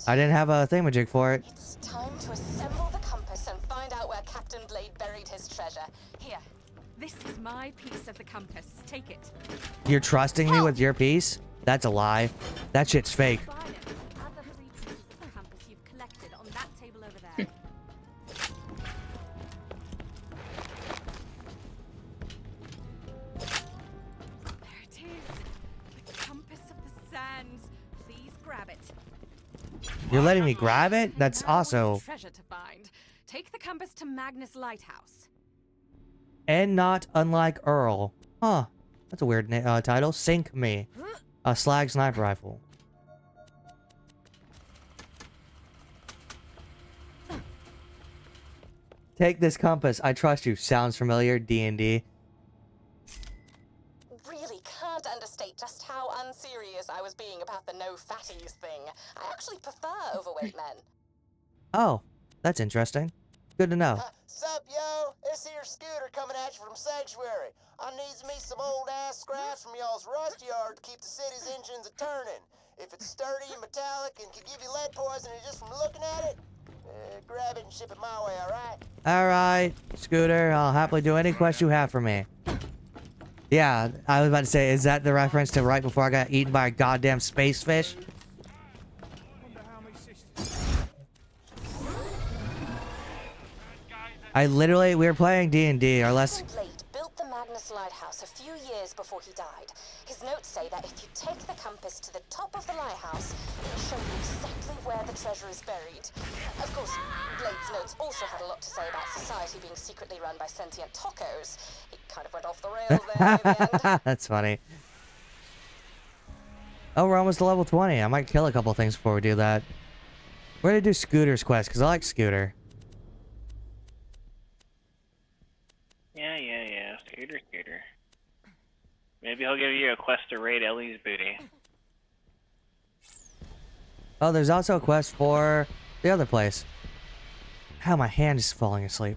I didn't have a thingamajig for it. it's time to assemble the compass and find out where Captain Blade buried his treasure. Here. This is my piece of the compass. Take it. You're trusting me with your piece? That's a lie. That shit's fake. Violet, add the 3 pieces of the compass you've collected on that table over there. You're letting me grab it? That's also... Treasure to find. Take the compass to Magnus Lighthouse. And not unlike Earl. Huh. That's a weird title. Sink Me. A slag sniper rifle. Take this compass. I trust you. Sounds familiar. D&D. Really can't understate just how unserious I was being about the no fatties thing. I actually prefer overweight men. Oh, that's interesting. Good to know. Sup, yo? This here Scooter coming at you from Sanctuary. I needs me some old ass scraps from y'all's rust yard to keep the city's engines a-turning. If it's sturdy and metallic and can give you lead poisoning just from looking at it, grab it and ship it my way, alright? Alright, Scooter. I'll happily do any quest you have for me. Yeah, I was about to say, is that the reference to right before I got eaten by a goddamn space fish? we were playing D&D, or less... Blade built the Magnus Lighthouse a few years before he died. His notes say that if you take the compass to the top of the lighthouse, it'll show you exactly where the treasure is buried. Of course, Blade's notes also had a lot to say about society being secretly run by sentient tacos. He kind of went off the rails there in the end. That's funny. Oh, we're almost to level 20. I might kill a couple things before we do that. We're gonna do Scooter's quest, because I like Scooter. Yeah. Scooter. Maybe he'll give you a quest to raid Ellie's booty. Oh, there's also a quest for the other place. How my hand is falling asleep.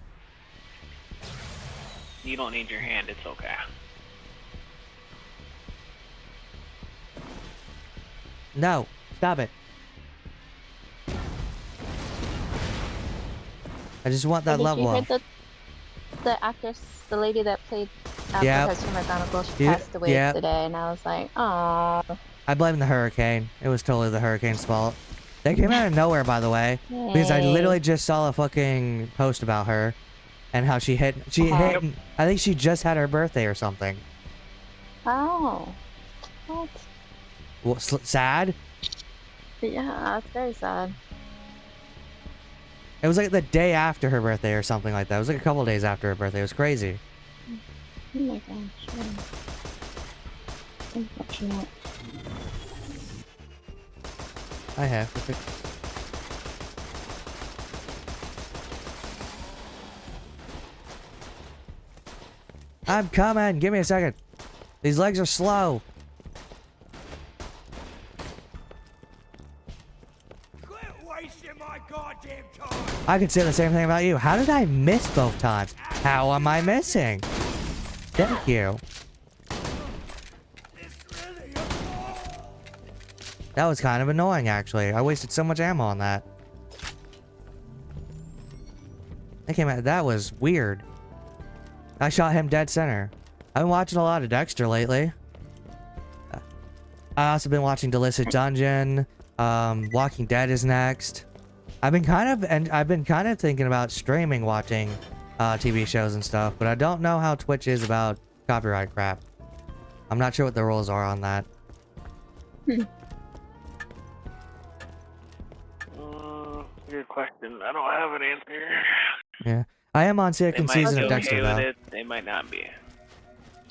You don't need your hand, it's okay. No, stop it. I just want that level up. The actress, the lady that played Professor McGonagall, she passed away today, and I was like, oh. I blame the hurricane. It was totally the hurricane's fault. They came out of nowhere, by the way, because I literally just saw a fucking post about her, and how she hit. I think she just had her birthday or something. Oh. What? Well, sad? Yeah, it's very sad. It was like the day after her birthday or something like that. It was like a couple days after her birthday. It was crazy. Oh my gosh. Unfortunate. I have. I'm coming. Give me a second. These legs are slow. I could say the same thing about you. How did I miss both times? How am I missing? Thank you. That was kind of annoying, actually. I wasted so much ammo on that. That was weird. I shot him dead center. I've been watching a lot of Dexter lately. I also been watching Illicit Dungeon. Walking Dead is next. I've been kind of thinking about streaming watching TV shows and stuff, but I don't know how Twitch is about copyright crap. I'm not sure what the rules are on that. Good question. I don't have an answer. Yeah, I am on second season of Dexter though. They might not be.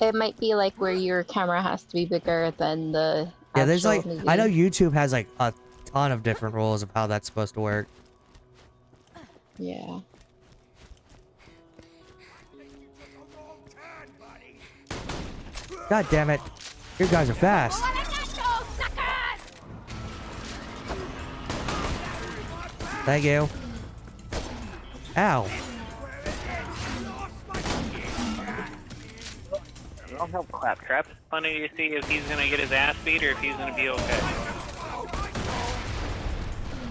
It might be like where your camera has to be bigger than the yeah. There's like movie. I know YouTube has like a ton of different rules of how that's supposed to work. Yeah. God damn it! You guys are fast. Thank you. Ow. I'll help Claptrap. It's funny to see if he's gonna get his ass beat or if he's gonna be okay.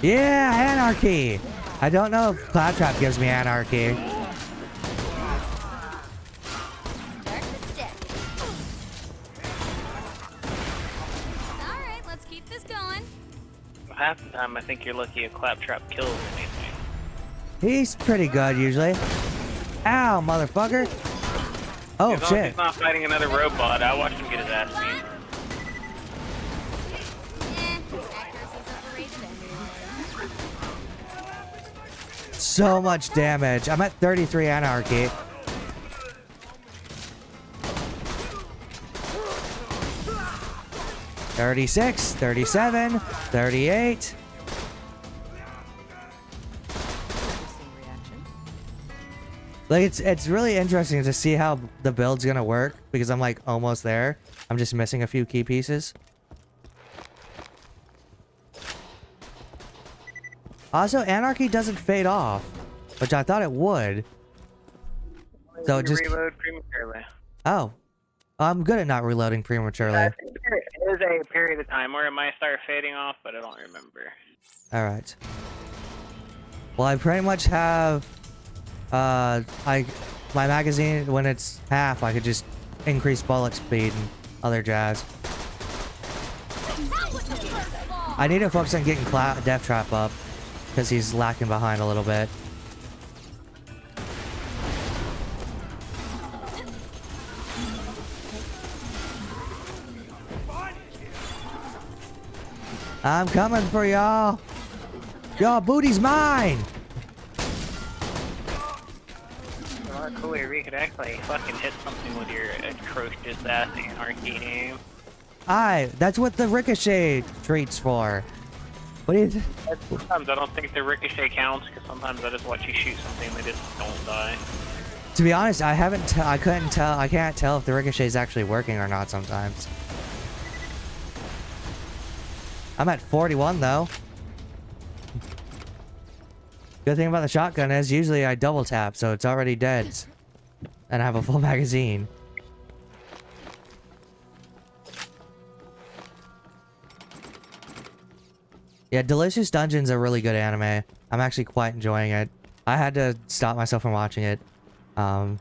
Yeah, anarchy! I don't know if Claptrap gives me anarchy. Alright, let's keep this going. Half the time I think you're lucky if Claptrap kills anything. He's pretty good usually. Ow, motherfucker! Oh as long shit! as he's not fighting another robot, I watched him get his ass beat. Accuracy's overrated. so much damage. I'm at 33 anarchy. $36, $37, $38. Like it's really interesting to see how the build's gonna work because I'm like almost there. I'm just missing a few key pieces. Also, anarchy doesn't fade off, which I thought it would. So You just reload prematurely. oh, I'm good at not reloading prematurely. I think there is a period of time where it might start fading off, but I don't remember. All right. Well, I pretty much have my magazine when it's half. I could just increase bullet speed and other jazz. I need to focus on getting Death Trap up because he's lacking behind a little bit. I'm coming for y'all. Y'all booty's mine. A lot cooler. We could actually fucking hit something with your atrocious ass anarchy aim. That's what the ricochet treat's for. What do you? Sometimes I don't think the ricochet counts because sometimes I just watch you shoot something and they just don't die. To be honest, I couldn't tell. I can't tell if the ricochet is actually working or not sometimes. I'm at 41 though. Good thing about the shotgun is usually I double tap, so it's already dead. And I have a full magazine. Yeah, Delicious Dungeon's a really good anime. I'm actually quite enjoying it. I had to stop myself from watching it. The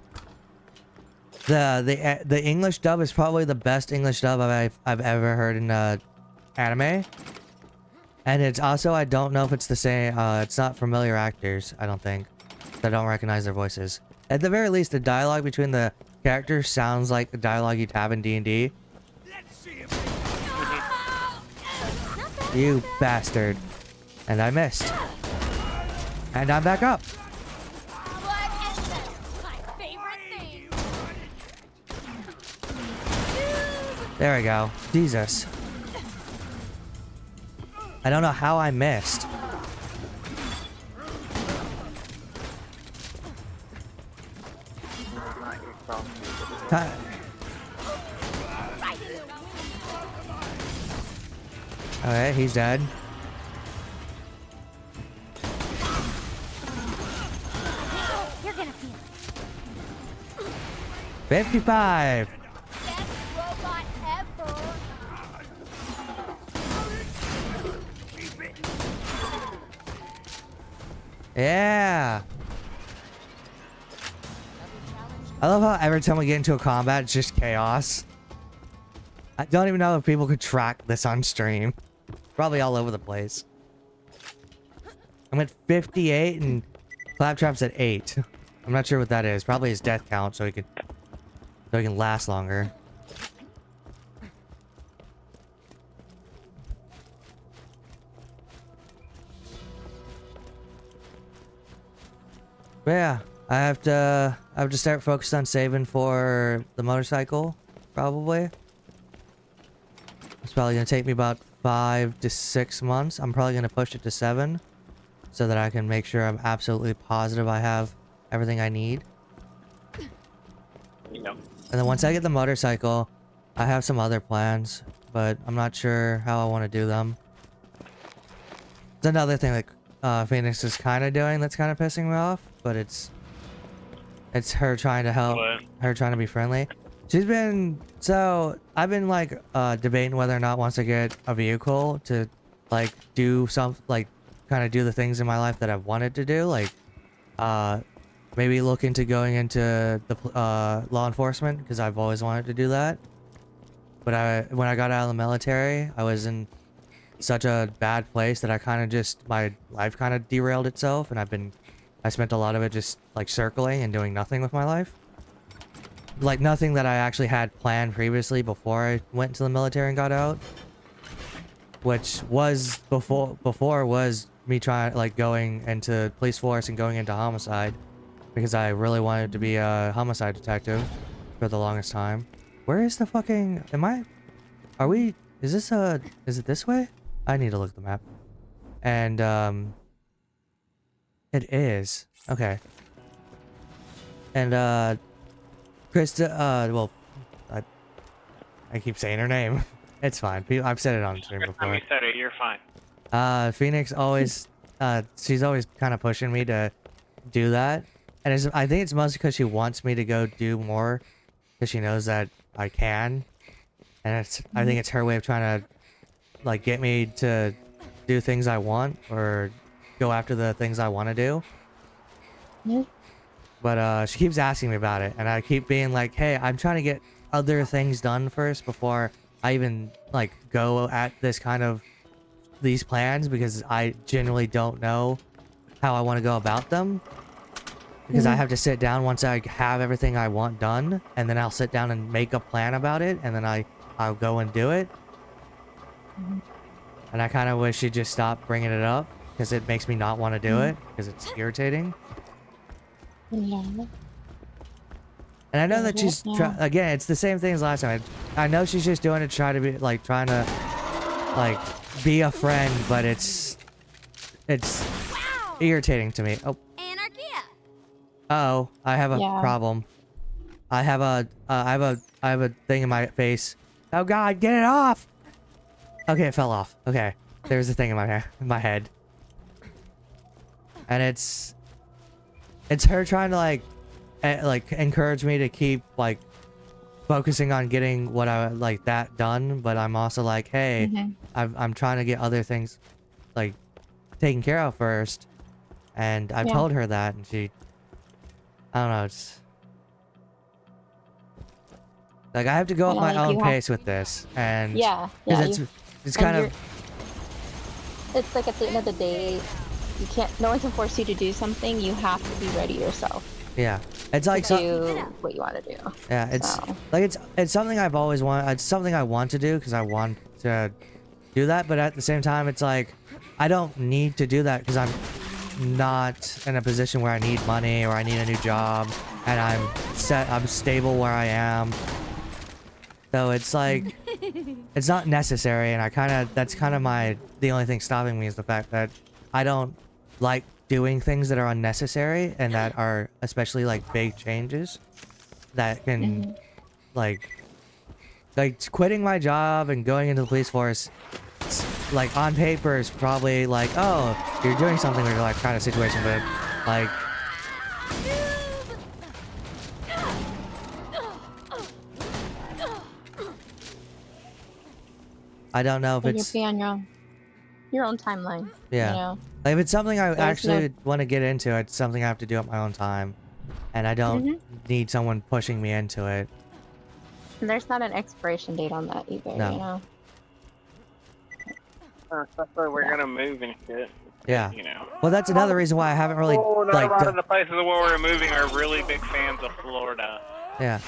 English dub is probably the best English dub I've ever heard in anime. And it's also, I don't know if it's the same, it's not familiar actors, I don't think. I don't recognize their voices. At the very least, the dialogue between the characters sounds like the dialogue you'd have in D&D. You bastard. And I missed. And I'm back up. There we go. Jesus. I don't know how I missed. Alright, he's dead. You're gonna feel it. 55. Best robot ever. Yeah. I love how every time we get into a combat, it's just chaos. I don't even know if people could track this on stream. Probably all over the place. I'm at 58 and Claptrap's at 8. I'm not sure what that is. Probably his death count so he can last longer. But yeah, I have to start focused on saving for the motorcycle, probably. It's probably gonna take me about 5 to 6 months. I'm probably gonna push it to 7 so that I can make sure I'm absolutely positive I have everything I need. You know. And then once I get the motorcycle, I have some other plans, but I'm not sure how I want to do them. It's another thing that Phoenix is kind of doing that's kind of pissing me off, but it's her trying to help, her trying to be friendly. I've been like debating whether or not once I get a vehicle to like do some like kind of do the things in my life that I've wanted to do, like maybe look into going into the law enforcement because I've always wanted to do that. But when I got out of the military, I was in such a bad place that I kind of just, my life kind of derailed itself, and I spent a lot of it just like circling and doing nothing with my life. Like nothing that I actually had planned previously before I went to the military and got out. Which was before was me trying like going into police force and going into homicide because I really wanted to be a homicide detective for the longest time. Where is the fucking? Are we? Is this is it this way? I need to look at the map. And it is. Okay. And Krista, well, I keep saying her name. It's fine. I've said it on stream Every time before. you said it, you're fine. Phoenix always, she's always kind of pushing me to do that. And I think it's mostly because she wants me to go do more because she knows that I can. And I think it's her way of trying to, like, get me to do things I want or go after the things I want to do. But she keeps asking me about it, and I keep being like, hey, I'm trying to get other things done first before I even like go at this kind of these plans, because I genuinely don't know how I want to go about them, because I have to sit down once I have everything I want done, and then I'll sit down and make a plan about it, and then I'll go and do it. And I kind of wish she'd just stop bringing it up, because it makes me not want to do it, because it's irritating. And I know that she's again, it's the same thing as last time. I know she's just doing it to try to be like trying to like be a friend, but it's irritating to me. Oh. Anarchia. Uh-oh, I have a problem. I have a thing in my face. Oh god, get it off. Okay, it fell off. Okay. There's a thing in my head. And it's her trying to like encourage me to keep like focusing on getting what I like that done, but I'm also like, hey, I'm trying to get other things like taken care of first, and I've told her that, and she, I don't know, it's like I have to go at my own pace with this, and it's kind of, it's like at the end of the day, you can't, no one can force you to do something. You have to be ready yourself. Yeah, it's like to do what you want to do. Yeah, it's like it's something I've always wanted. It's something I want to do because I want to do that. But at the same time, it's like I don't need to do that because I'm not in a position where I need money or I need a new job, and I'm stable where I am. So it's like it's not necessary, and that's kind of the only thing stopping me is the fact that I don't like doing things that are unnecessary and that are especially like big changes that can like quitting my job and going into the police force, like on paper is probably like, oh, you're doing something with your life kind of situation, but like I don't know if it's on your own timeline. Yeah. You know? Like if it's something I actually want to get into, it's something I have to do at my own time. And I don't need someone pushing me into it. And there's not an expiration date on that either, you know? That's where we're gonna move and shit. Yeah. You know. Well, that's another reason why I haven't really a lot of the places where we're moving are really big fans of Florida. Yeah.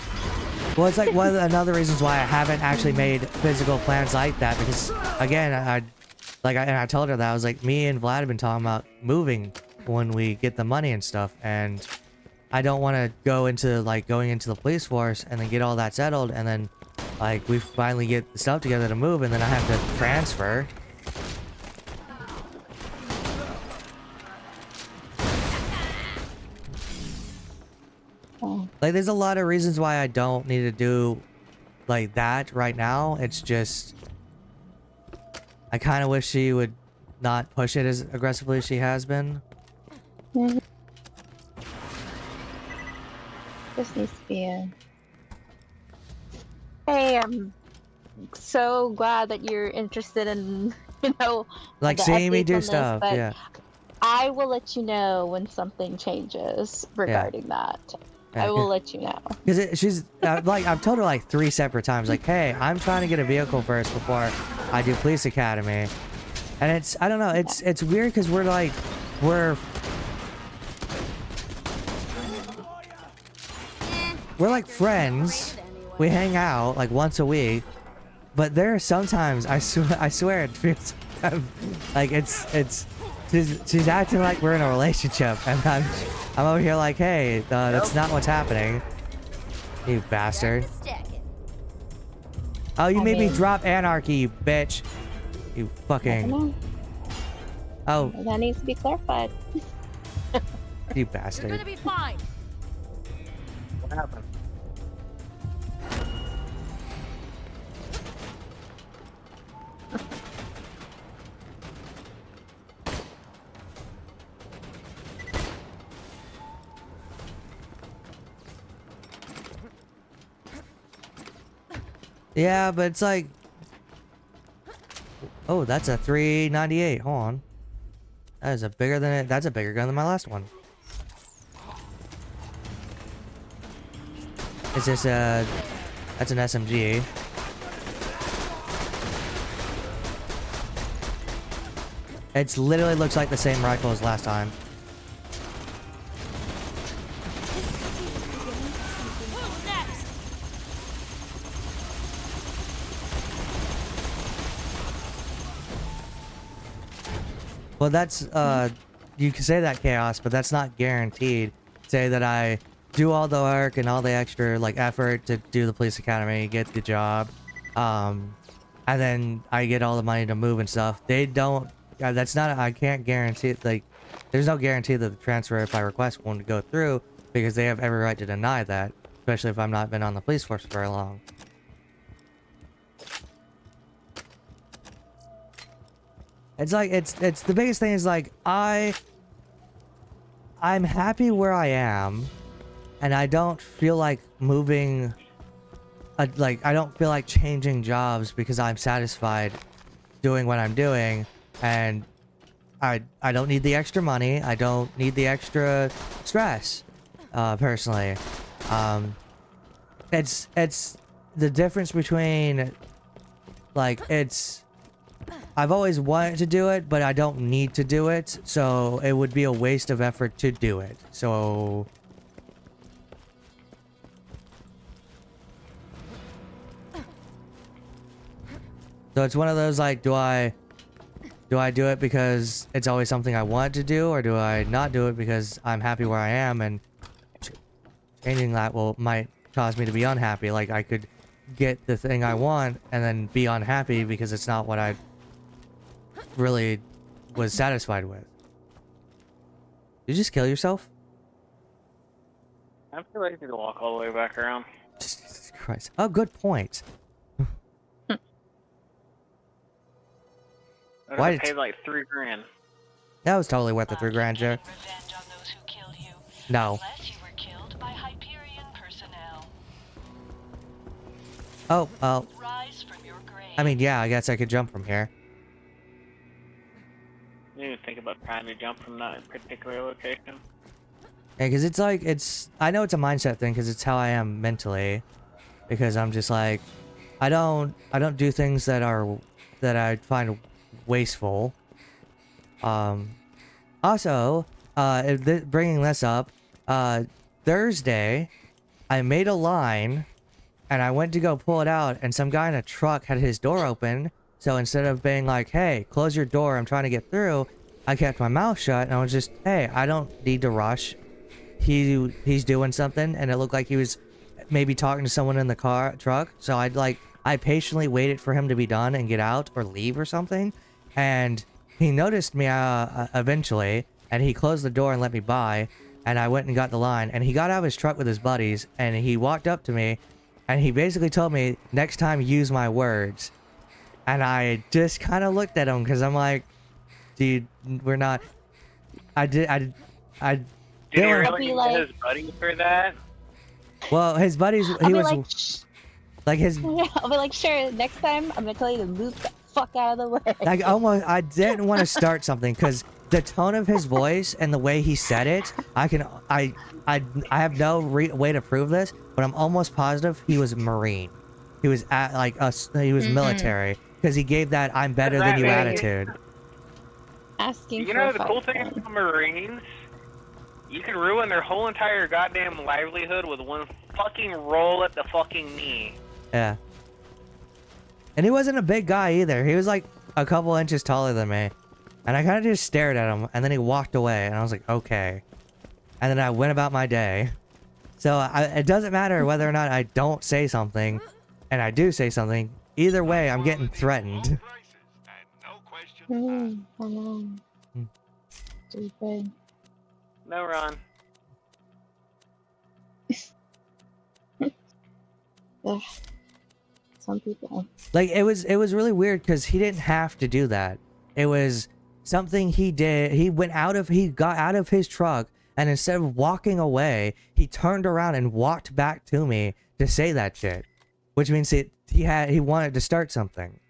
Well, it's like one of another reasons why I haven't actually made physical plans like that, because again, I told her that I was like, me and Vlad have been talking about moving when we get the money and stuff, and I don't want to go into like going into the police force and then get all that settled, and then like we finally get the stuff together to move, and then I have to transfer. Like there's a lot of reasons why I don't need to do like that right now. It's just I kind of wish she would not push it as aggressively as she has been. This needs to be a... Hey, I'm so glad that you're interested in, you know, like the seeing me updates do on this, stuff. but Yeah. I will let you know when something changes regarding that. I will let you know. Because she's like, I've told her like 3 separate times, like, hey, I'm trying to get a vehicle first before I do police academy. And it's, I don't know, it's weird because we're like friends. We hang out like once a week, but there are sometimes I swear it feels like She's acting like we're in a relationship, and I'm over here like, hey, that's not what's happening. You bastard. Oh, you made me drop anarchy, you bitch. You fucking. Oh. That needs to be clarified. You bastard. You're gonna be fine. What happened? Yeah, but it's like, oh, that's a 398. Hold on, that is a bigger than it. That's a bigger gun than my last one. Is this a? That's an SMG. It's literally looks like the same rifle as last time. Well, that's, you can say that, Chaos, but that's not guaranteed. Say that I do all the work and all the extra, like, effort to do the police academy, get the job, and then I get all the money to move and stuff. They don't, that's not, I can't guarantee, like, there's no guarantee that the transfer, if I request one, to go through, because they have every right to deny that, especially if I've not been on the police force for very long. It's like, it's the biggest thing is like, I'm happy where I am, and I don't feel like moving, like, I don't feel like changing jobs because I'm satisfied doing what I'm doing, and I don't need the extra money, I don't need the extra stress, personally. It's the difference between, like, I've always wanted to do it, but I don't need to do it, so it would be a waste of effort to do it. So it's one of those, like, do I do it because it's always something I want to do, or do I not do it because I'm happy where I am, and changing that might cause me to be unhappy. Like, I could get the thing I want and then be unhappy because it's not what I really was satisfied with. Did you just kill yourself? I feel like I need to walk all the way back around. Jesus Christ. Oh, good point. I paid like $3 grand. That was totally worth the $3 grand, Joe. No. Oh, I mean, yeah, I guess I could jump from here. You didn't think about trying to jump from that particular location. Yeah, because it's like, I know it's a mindset thing because it's how I am mentally. Because I'm just like, I don't do things that I find wasteful. Also, bringing this up, Thursday, I made a line, and I went to go pull it out, and some guy in a truck had his door open. So instead of being like, hey, close your door, I'm trying to get through, I kept my mouth shut, and I was just, hey, I don't need to rush. He's doing something, and it looked like he was maybe talking to someone in the truck. So I patiently waited for him to be done and get out or leave or something. And he noticed me eventually, and he closed the door and let me by, and I went and got the line, and he got out of his truck with his buddies, and he walked up to me, and he basically told me, next time use my words. And I just kind of looked at him because I'm like, dude, we're not. Did he really get his buddies for that? Well, his buddies, he was like his. I'll be like, sure. Next time, I'm gonna tell you to move the fuck out of the way. Like, I didn't want to start something because the tone of his voice and the way he said it, I have no way to prove this, but I'm almost positive he was Marine. He was he was military. Because he gave that "I'm better than you" attitude. Asking. You know the cool thing about Marines? You can ruin their whole entire goddamn livelihood with one fucking roll at the fucking knee. Yeah. And he wasn't a big guy either. He was like a couple inches taller than me. And I kind of just stared at him, and then he walked away, and I was like, okay. And then I went about my day. So it doesn't matter whether or not I don't say something, and I do say something. Either way, I'm getting threatened. Stupid. No, Ron. Ugh. Some people. Like, it was really weird because he didn't have to do that. It was something he did. He got out of his truck, and instead of walking away, he turned around and walked back to me to say that shit. Which means he wanted to start something.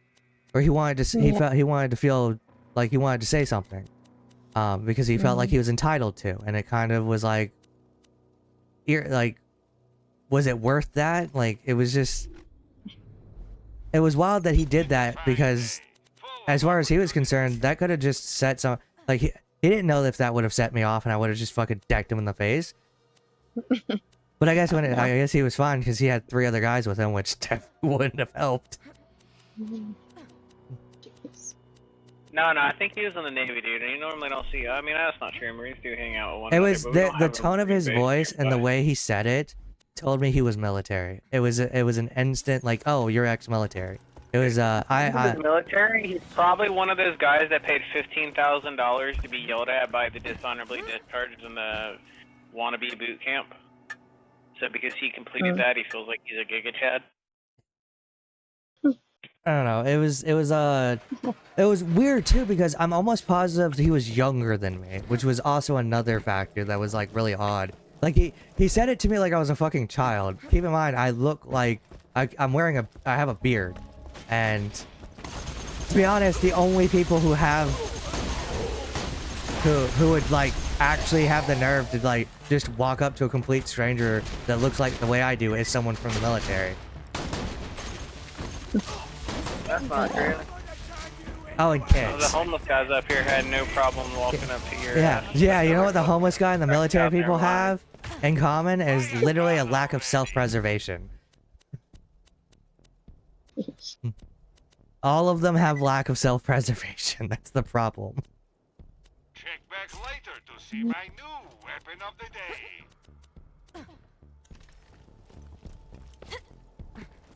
Or he wanted to, he wanted to feel like he wanted to say something. Because he felt like he was entitled to. And it kind of was like, was it worth that? Like, it was just, it was wild that he did that because as far as he was concerned, that could have just set some, like, he didn't know if that would have set me off and I would have just fucking decked him in the face. But I guess I guess he was fine because he had 3 other guys with him, which definitely wouldn't have helped. No, I think he was in the Navy, dude, and you normally don't see. I mean, that's not true. Marines do hang out with one It another, was but we don't the have a tone of his Marine base voice and the nearby. way he said it told me he was military. It was an instant like, oh, you're ex-military. It was He's military. He's probably one of those guys that paid $15,000 to be yelled at by the dishonorably discharged in the wannabe boot camp. So because he completed that, he feels like he's a Giga Chad. I don't know. It was weird too because I'm almost positive he was younger than me, which was also another factor that was like really odd. Like he said it to me like I was a fucking child. Keep in mind, I look like I have a beard, and to be honest, the only people who would like actually have the nerve to like just walk up to a complete stranger that looks like the way I do is someone from the military. That's not true. Oh, and kids. The homeless guys up here had no problem walking up to your Yeah, you know what the homeless guy and the military people have in common is literally a lack of self-preservation. All of them have lack of self-preservation. That's the problem. Check back later to see my new weapon of the day.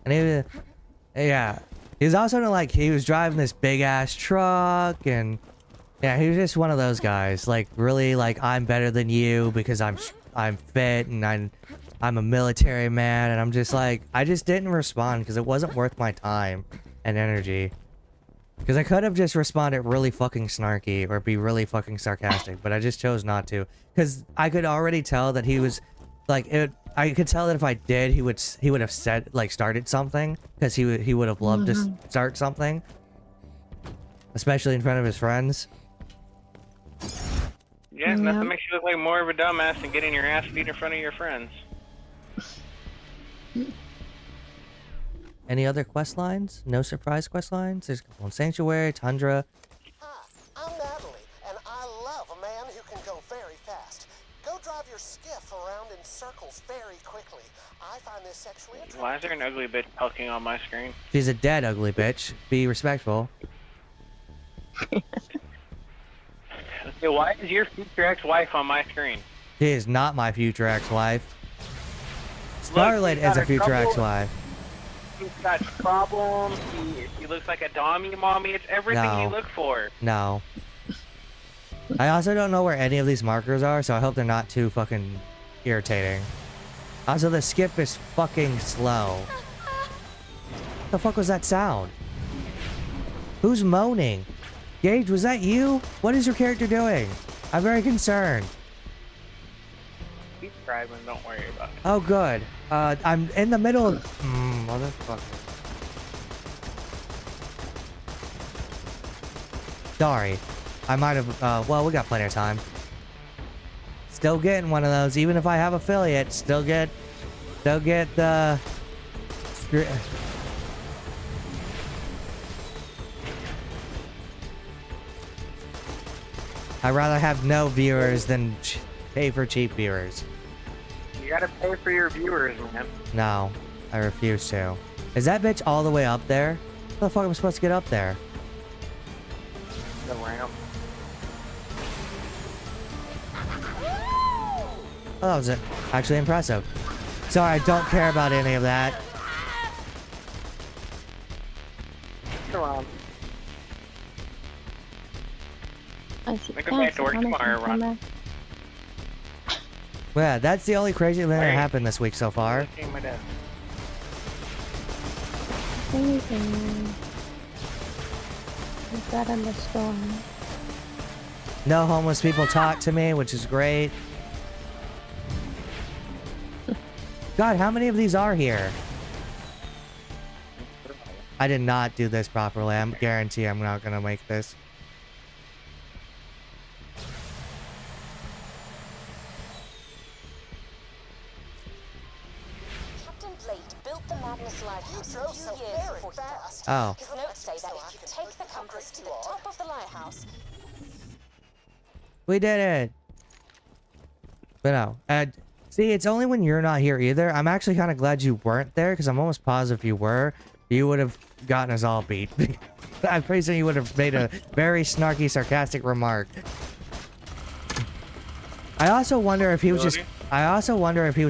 And yeah. He was also like, he was driving this big ass truck, and yeah, he was just one of those guys. Like, really, like, I'm better than you because I'm fit and I'm a military man, and I'm just like, I just didn't respond because it wasn't worth my time and energy. Because I could have just responded really fucking snarky or be really fucking sarcastic, but I just chose not to. Because I could already tell that he was like, I could tell that if I did, he would have said, like, started something, because he would have loved to start something, especially in front of his friends. Yeah, nothing makes you look like more of a dumbass than getting your ass beat in front of your friends. Any other quest lines? No surprise quest lines? There's one Sanctuary, Tundra. Hi, I'm Natalie, and I love a man who can go very fast. Go drive your skiff around in circles very quickly. I find this sexually attractive. Why is there an ugly bitch talking on my screen? She's a dead ugly bitch. Be respectful. Okay, why is your future ex-wife on my screen? She is not my future ex-wife. Scarlett is a future ex-wife. She's got problems. She looks like a dommy mommy. It's everything you look for. No. I also don't know where any of these markers are, so I hope they're not too fucking irritating. Also, the skip is fucking slow. What the fuck was that sound? Who's moaning? Gage, was that you? What is your character doing? I'm very concerned. Keep driving, don't worry about it. Oh, good. I'm in the middle of... motherfucker. Sorry. I might have... well, we got plenty of time. Still getting one of those. Even if I have affiliate, still get the... I'd rather have no viewers than pay for cheap viewers. You gotta pay for your viewers, man. No, I refuse to. Is that bitch all the way up there? How the fuck am I supposed to get up there? The ramp. Oh, that was actually impressive. Sorry, I don't care about any of that. Come on. I see. We go back to work tomorrow, Ron. Yeah, that's the only crazy thing that Right. happened this week so far. Okay, my dad. Anything. Is that in the storm? No homeless people talk to me, which is great. God, how many of these are here? I did not do this properly. I guarantee I'm not gonna make this. Captain Blade built the Magnus Lighthouse a few years before he died. Oh. His notes say that if you take the compass to the top of the lighthouse, We did it! But no, see, it's only when you're not here either. I'm actually kind of glad you weren't there, because I'm almost positive if you were, you would have gotten us all beat. I'm pretty sure you would have made a very snarky, sarcastic remark. I also wonder if he was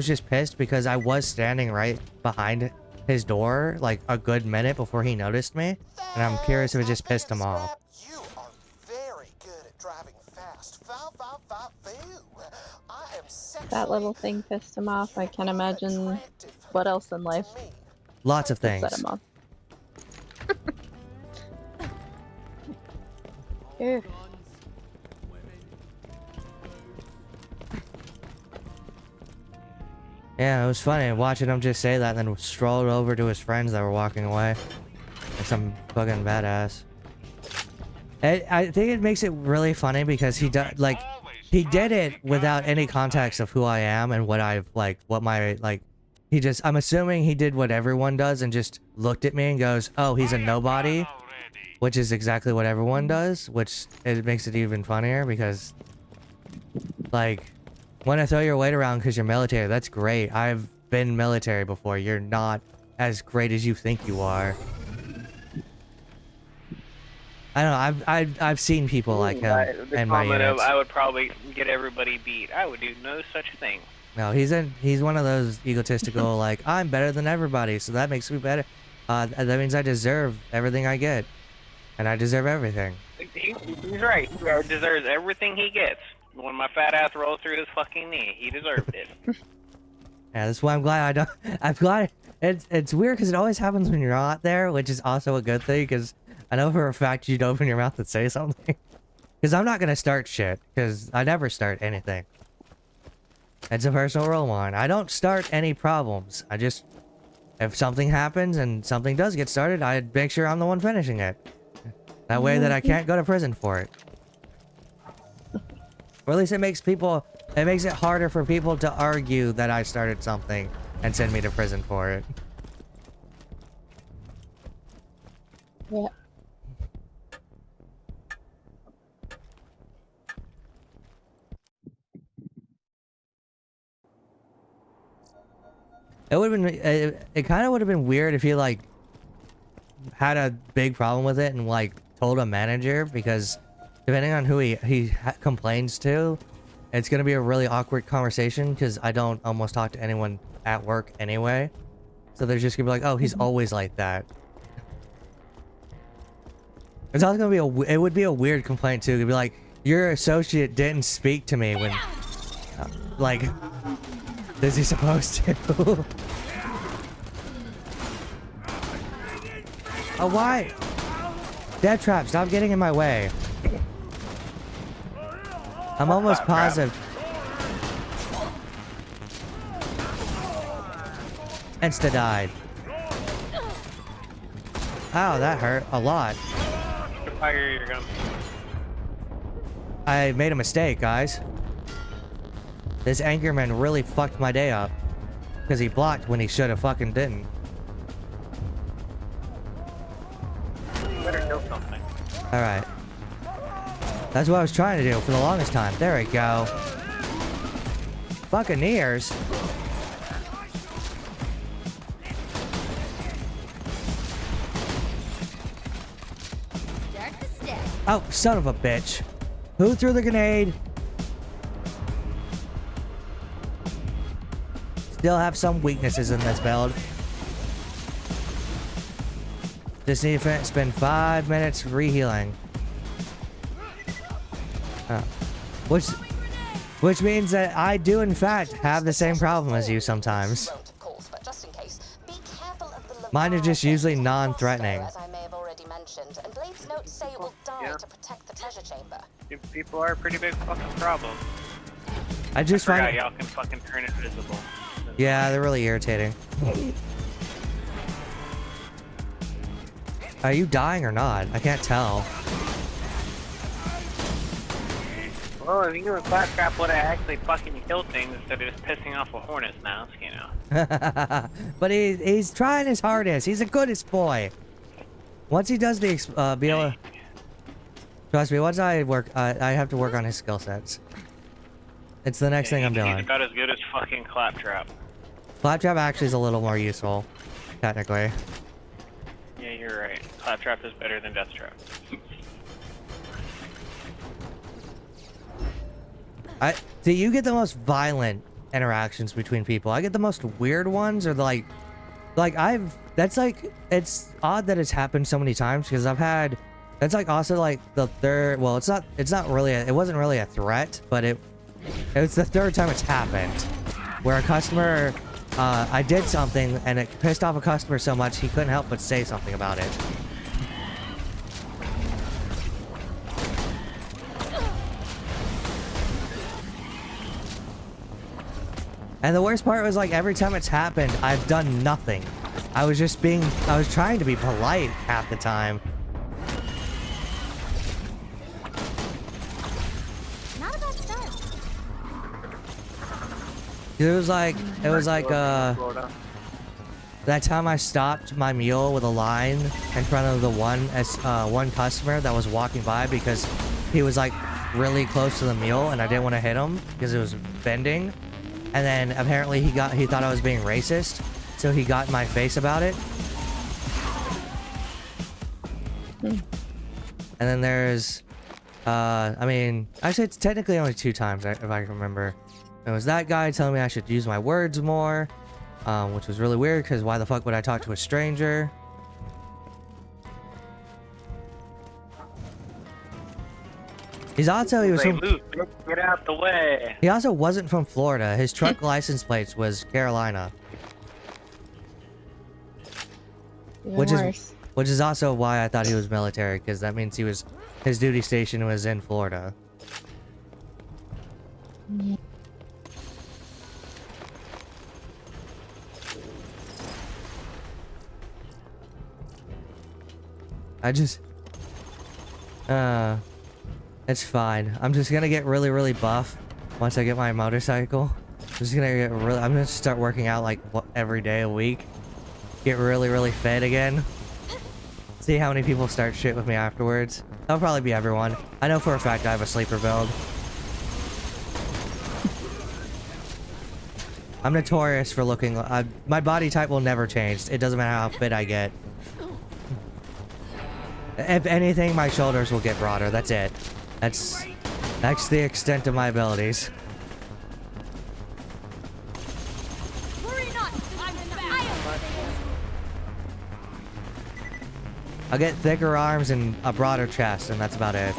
just pissed because I was standing right behind his door like a good minute before he noticed me, and I'm curious if it just pissed him off. You are very good at driving fast. I am That little thing pissed him off. I can't imagine what else in life Lots of could things. set him off. Ew. Yeah, it was funny watching him just say that and then strolled over to his friends that were walking away. Like some fucking badass. I think it makes it really funny because he did it without any context of who I am and what I've I'm assuming he did what everyone does and just looked at me and goes, oh, he's a nobody, which is exactly what everyone does, which it makes it even funnier because like, want to throw your weight around because you're military, that's great. I've been military before. You're not as great as you think you are. I don't know, I've seen people like him The in my comment of, units. I would probably get everybody beat. I would do no such thing. No, he's one of those egotistical like, I'm better than everybody, so that makes me better. That means I deserve everything I get. And I deserve everything. He's right. He deserves everything he gets. When my fat ass rolls through his fucking knee, he deserved it. Yeah, that's why I'm glad I'm glad it's weird because it always happens when you're not there, which is also a good thing because I know for a fact you'd open your mouth and say something. Because I'm not gonna start shit, because I never start anything. It's a personal rule of mine. I don't start any problems. I just, if something happens and something does get started, I make sure I'm the one finishing it. That way that I can't go to prison for it. Or at least it makes it harder for people to argue that I started something and send me to prison for it. Yeah. It would have been, it kind of would have been weird if he like had a big problem with it and like told a manager, because depending on who he complains to, it's gonna be a really awkward conversation because I don't almost talk to anyone at work anyway. So they're just gonna be like, oh, he's always like that. It's also gonna be it would be a weird complaint too. It'd be like, your associate didn't speak to me when, like, is he supposed to? Oh, why? Death trap, stop getting in my way. I'm almost positive. Insta died. Ow, that hurt a lot. Fire your gun. I made a mistake, guys. This anchorman really fucked my day up. Because he blocked when he should have fucking didn't. Better kill something. Alright. That's what I was trying to do for the longest time. There we go. Buccaneers. Start the step. Oh, son of a bitch. Who threw the grenade? still have some weaknesses in this build. Just need to spend 5 minutes rehealing. Which means that I do in fact have the same problem as you sometimes. Mine are just usually non-threatening. As I may have already mentioned, and Blade's notes say it will die to protect the treasure chamber. People are a pretty big fucking problem. I just find y'all can fucking turn invisible. Yeah, they're really irritating. Are you dying or not? I can't tell. Well, if you and Claptrap would have actually fucking killed things instead of just pissing off a hornet's nest, you know. But he's trying his hardest. He's the goodest boy. Once he does the be able to, trust me, once I have to work on his skill sets. It's the next thing I'm doing. He's about as good as fucking Claptrap. Claptrap actually is a little more useful, technically. Yeah, you're right. Claptrap is better than Deathtrap. Do you get the most violent interactions between people? I get the most weird ones, or that's like, it's odd that it's happened so many times, because I've had, that's like also like the third, well, it's not really, it wasn't really a threat, but it was the third time it's happened, where a customer, I did something and it pissed off a customer so much he couldn't help but say something about it. And the worst part was, like, every time it's happened, I've done nothing. I was trying to be polite half the time. Not a bad start. It was like, that time I stopped my mule with a line in front of the one customer that was walking by because he was, like, really close to the mule and I didn't want to hit him because it was bending. And then apparently he thought I was being racist, so he got in my face about it. And then there's, I mean, actually it's technically only 2 times if I can remember. It was that guy telling me I should use my words more, which was really weird because why the fuck would I talk to a stranger? He was from... Get out the way. He also wasn't from Florida. His truck license plates was Carolina. Which is also why I thought he was military, because that means his duty station was in Florida. It's fine. I'm just gonna get really, really buff once I get my motorcycle. I'm gonna start working out like every day a week. Get really, really fit again. See how many people start shit with me afterwards. That'll probably be everyone. I know for a fact I have a sleeper build. I'm notorious for looking... my body type will never change. It doesn't matter how fit I get. If anything, my shoulders will get broader. That's it. That's the extent of my abilities. Worry not, I'm in the back. I'll get thicker arms and a broader chest, and that's about it.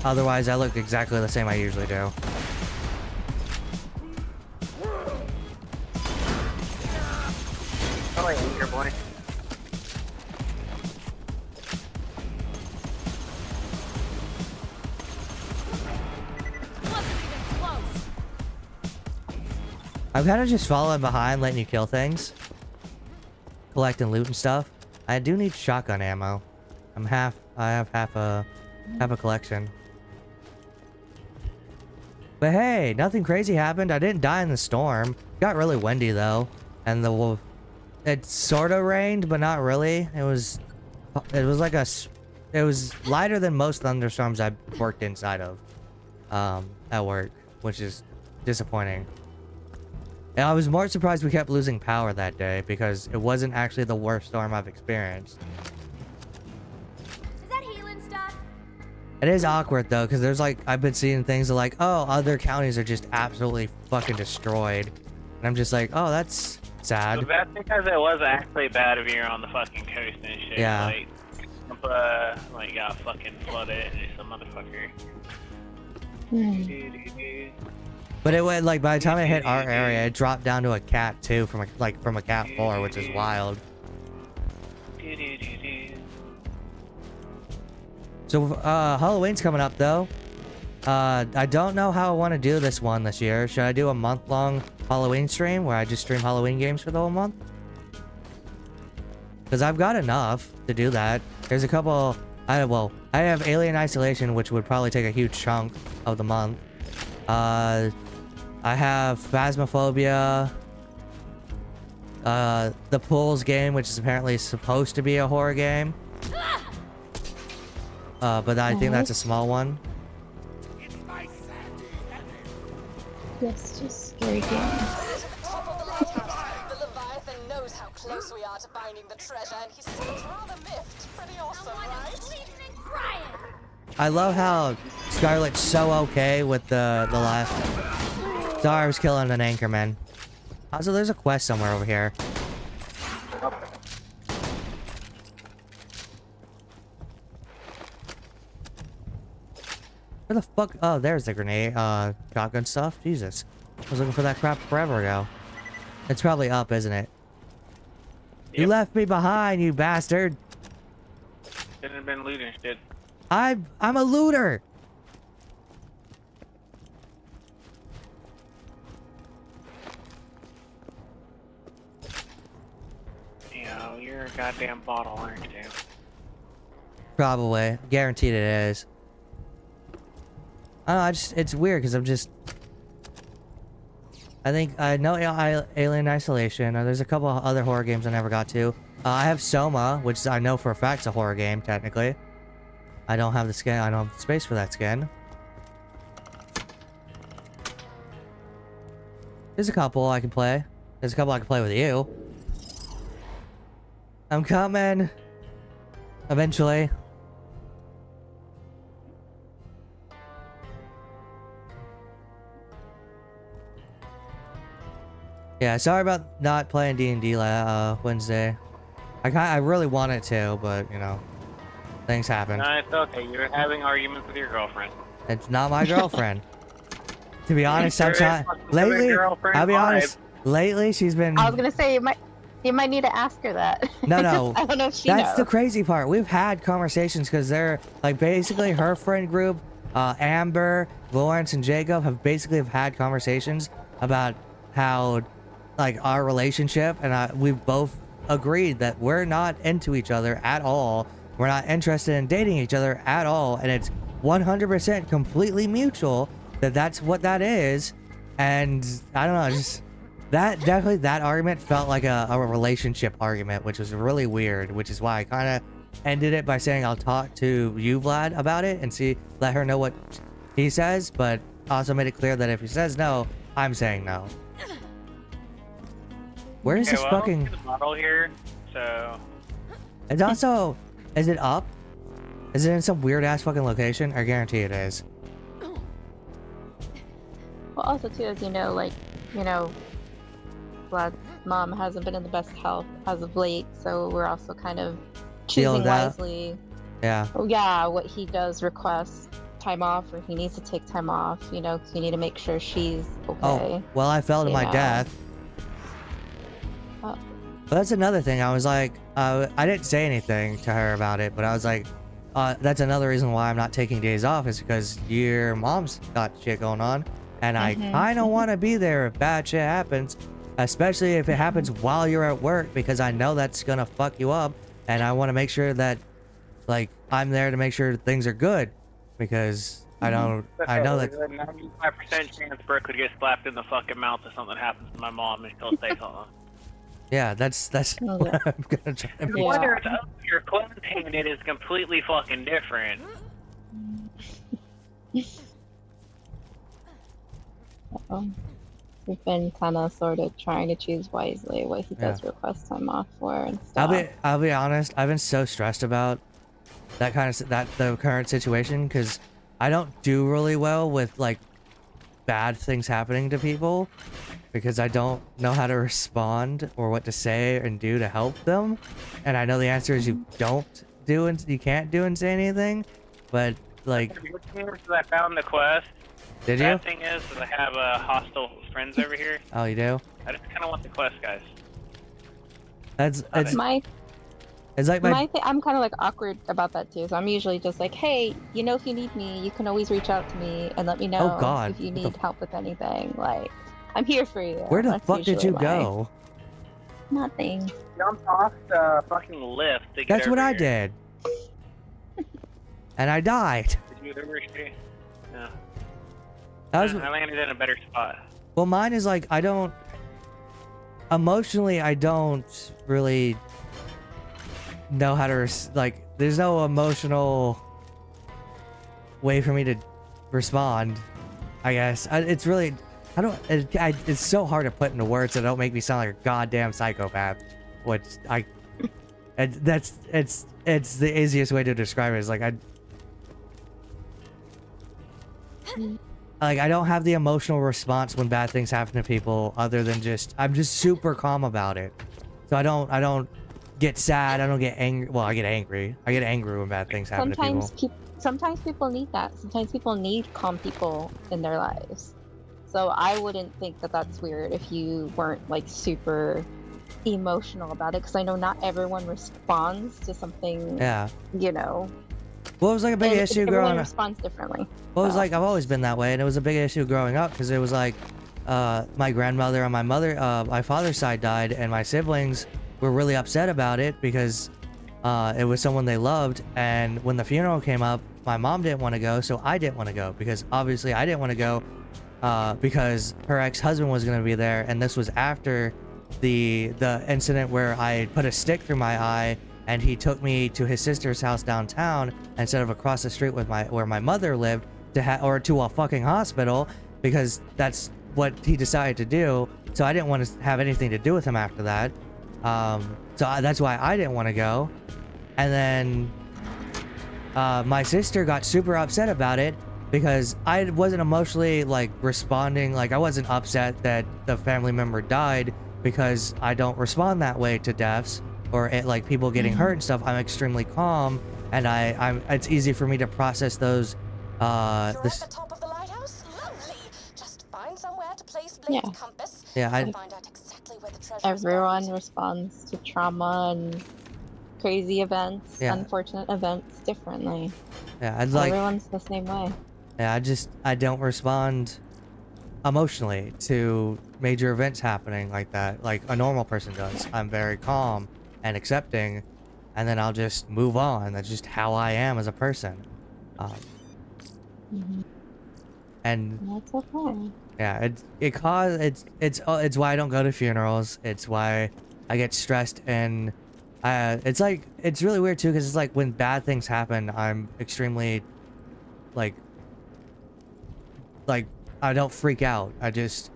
Otherwise, I look exactly the same I usually do. Oh, wait, here, boy. I'm kind of just following behind, letting you kill things. Collecting loot and stuff. I do need shotgun ammo. I have half a collection. But hey, nothing crazy happened. I didn't die in the storm. Got really windy though. And it sort of rained, but not really. It was lighter than most thunderstorms I've worked inside of at work, which is disappointing. And I was more surprised we kept losing power that day because it wasn't actually the worst storm I've experienced. Is that healing stuff? It is awkward though, because there's like, I've been seeing things like, oh, other counties are just absolutely fucking destroyed. And And I'm just like, oh, that's sad. So that's because it was actually bad if you're on the fucking coast and shit. Yeah. Like got fucking flooded and some motherfucker. But it went like by the time it hit our area, it dropped down to a cat 2 from a cat 4, which is wild. So Halloween's coming up though. I don't know how I want to do this one this year. Should I do a month-long Halloween stream where I just stream Halloween games for the whole month? Because I've got enough to do that. There's a couple. I have Alien Isolation, which would probably take a huge chunk of the month. I have Phasmophobia. The Pools game, which is apparently supposed to be a horror game. But I think that's a small one. Yes, just scary games. Top of the lighthouse. The Leviathan knows how close we are to finding the treasure, and he seems rather miffed. Pretty awesome, right? Bleeding and crying. I love how Scarlett's so okay with the last. Sorry, I was killing an anchorman. Also, there's a quest somewhere over here. Where the fuck? Oh, there's the grenade. Shotgun stuff. Jesus, I was looking for that crap forever ago. It's probably up, isn't it? Yep. You left me behind, you bastard. Shouldn't have been looting shit. I'm a looter. You know, you're a goddamn bottle, aren't you? Probably. Guaranteed it is. I don't know, it's weird because I think I know Alien Isolation. There's a couple other horror games I never got to. I have Soma, which I know for a fact is a horror game, technically. I don't have the skin. I don't have the space for that skin. There's a couple I can play. There's a couple I can play with you. I'm coming. Eventually. Yeah, sorry about not playing D&D Wednesday. I really wanted to, but, you know, things happen. No, it's okay. You're having arguments with your girlfriend. It's not my girlfriend. To be honest, Sure is sometimes... fucking Lately, girlfriend I'll be vibe. honest, lately she's been... I was gonna say you might need to ask her that. No. I don't know if she That's knows. the crazy part. We've had conversations because they're, like, basically her friend group, Amber, Lawrence, and Jacob have had conversations about how... like our relationship, and we've both agreed that we're not into each other at all. We're not interested in dating each other at all, and it's 100% completely mutual that's what that is. And I don't know, just that argument felt like a relationship argument, which was really weird, which is why I kind of ended it by saying I'll talk to you, Vlad, about it and let her know what he says, but also made it clear that if he says no, I'm saying no. Where is this fucking... the model here, so... It's also... Is it up? Is it in some weird-ass fucking location? I guarantee it is. Well, also too, as you know, Vlad's mom hasn't been in the best health as of late, so we're also kind of choosing wisely. Yeah. Oh yeah, what he does request time off, or he needs to take time off. You know, 'cause you need to make sure she's okay. Oh, well, I fell to my death. But that's another thing. I was like, I didn't say anything to her about it, but I was like, that's another reason why I'm not taking days off, is because your mom's got shit going on, and I kind of want to be there if bad shit happens, especially if it happens while you're at work, because I know that's gonna fuck you up, and I want to make sure that, like, I'm there to make sure things are good, because I know that... There's a 95% chance Brooke could get slapped in the fucking mouth if something happens to my mom and she'll say something. Yeah, that's what I'm gonna try to be. Whether it's ugly or clone-tainted is completely fucking different. We've been kind of sort of trying to choose wisely what he does request time off for and stuff. I'll be honest, I've been so stressed about the current situation, because I don't do really well with, like, bad things happening to people because I don't know how to respond or what to say and do to help them. And I know the answer is you can't do and say anything, but like, I found the quest. did you? Bad thing is that I have hostile friends over here. Oh, you do? I just kind of want the quest, guys. It's My like I'm kind of like awkward about that too. So I'm usually just like, hey, you know, if you need me, you can always reach out to me and let me know Oh God, if you need help with anything. Like, I'm here for you. Where the That's fuck did usually you go? Nothing. Jump off the fucking lift to get That's what over I here. did. And I died. Did you ever see? No. That was, I landed in a better spot. well, mine is like, I don't really know how to like, there's no emotional way for me to respond, I guess. It's really, it's so hard to put into words that don't make me sound like a goddamn psychopath, which it's the easiest way to describe it. Is like, I don't have the emotional response when bad things happen to people other than I'm just super calm about it. So I don't get sad, I don't get angry. Well, I get angry. I get angry when bad things happen to people. Sometimes people need that. Sometimes people need calm people in their lives. So I wouldn't think that that's weird if you weren't like super emotional about it, because I know not everyone responds to something. Yeah. You know. Well, it was like a big issue growing Everyone up. responds differently. Well, it was like, I've always been that way, and it was a big issue growing up because it was like, my grandmother on my father's side died, and my siblings were really upset about it because it was someone they loved. And when the funeral came up, my mom didn't want to go, so I didn't want to go, because obviously I didn't want to go because her ex-husband was going to be there, and this was after the incident where I put a stick through my eye and he took me to his sister's house downtown instead of across the street with where my mother lived, to a fucking hospital, because that's what he decided to do. So I didn't want to have anything to do with him after that. That's why I didn't want to go. And then my sister got super upset about it because I wasn't emotionally like responding. Like, I wasn't upset that the family member died, because I don't respond that way to deaths or like people getting hurt and stuff. I'm extremely calm, and it's easy for me to process those. You're at the top of the lighthouse? Lovely. Just find somewhere to place Blade's compass. Yeah, Find out exactly where the treasure Everyone responds to trauma and crazy events, unfortunate events differently. Yeah, everyone's the same way. Yeah, I don't respond emotionally to major events happening like that, like a normal person does. I'm very calm and accepting, and then I'll just move on. That's just how I am as a person. And that's okay. Yeah, it's why I don't go to funerals. It's why I get stressed, and it's really weird too, because it's like when bad things happen, I'm extremely like I don't freak out. I just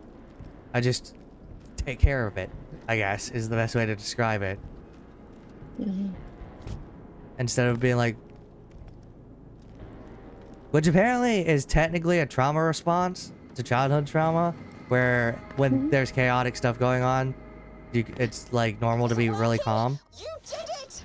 take care of it, I guess, is the best way to describe it. Instead of being like, which apparently is technically a trauma response to childhood trauma, where when there's chaotic stuff going on, it's like normal to be really calm.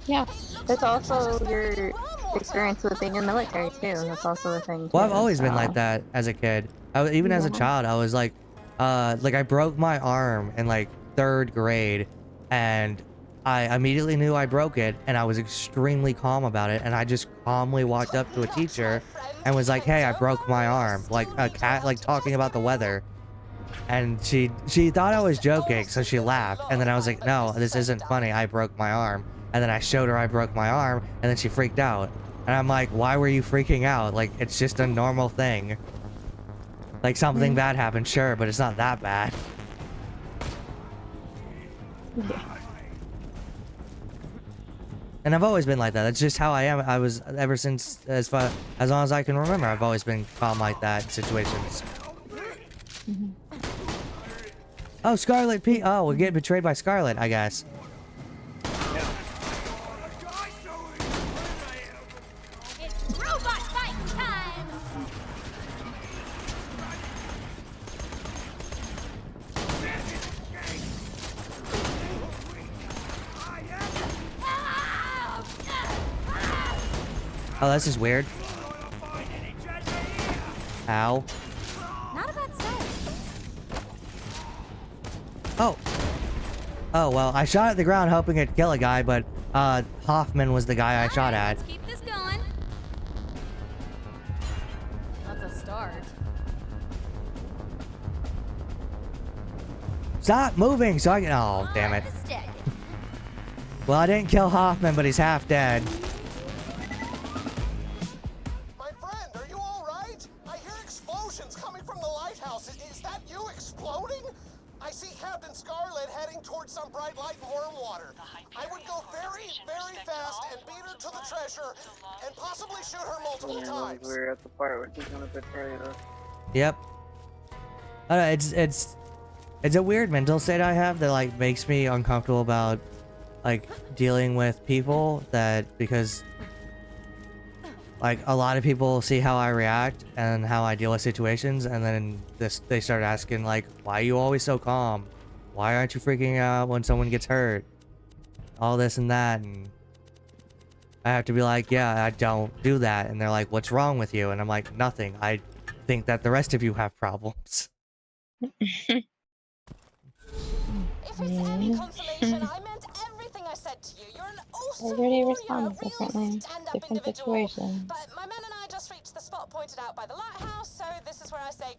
Yeah, that's also your experience with being in the military too. That's also a thing. Well, I've always been like that as a kid. Even as a child, I was like I broke my arm in like 3rd grade, and I immediately knew I broke it, and I was extremely calm about it, and I just calmly walked up to a teacher and was like, "Hey, I broke my arm," like a cat, like talking about the weather. And she thought I was joking, so she laughed, and then I was like, "No, this isn't funny. I broke my arm." And then I showed her I broke my arm, and then she freaked out. And I'm like, "Why were you freaking out? Like, it's just a normal thing. Like, something bad happened, sure, but it's not that bad." And I've always been like that. That's just how I am. I was ever since as long as I can remember. I've always been calm like that in situations. Oh, Scarlett P. Oh, we're getting betrayed by Scarlett, I guess. It's robot fight time! Oh, this is weird. Ow. Not a bad start. Oh. Oh, well, I shot at the ground hoping it'd kill a guy, but Hoffman was the guy I shot at. Let's keep this going. That's a start. Stop moving so I can... Oh, damn it. The stick. Well, I didn't kill Hoffman, but he's half dead. My friend, are you all right? I hear explosions coming from the lighthouse. Is that you exploding? I see Captain Scarlett heading towards some bright light and warm water. I would go very, very fast and beat her to the treasure and possibly shoot her multiple times. We're at the part where he's gonna betray us. Yep. I don't know, it's a weird mental state I have that like makes me uncomfortable about like dealing with people, that because like a lot of people see how I react and how I deal with situations, and then they start asking like, why are you always so calm? Why aren't you freaking out when someone gets hurt? All this and that, and I have to be like, yeah, I don't do that. And they're like, what's wrong with you? And I'm like, nothing. I think that the rest of you have problems. If it's any consolation, I meant everything I said to you. You're an awesome Everybody warrior, responds a real differently. stand-up Different individual. situations. But my men and I just reached the spot pointed out by the lighthouse, so this is where I say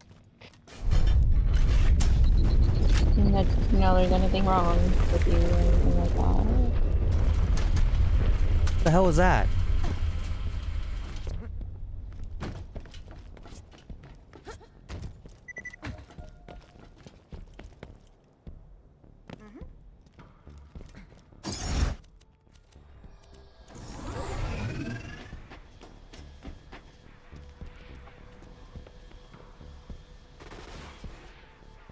And that, you know, there's anything wrong with you or anything like that. What the hell was that?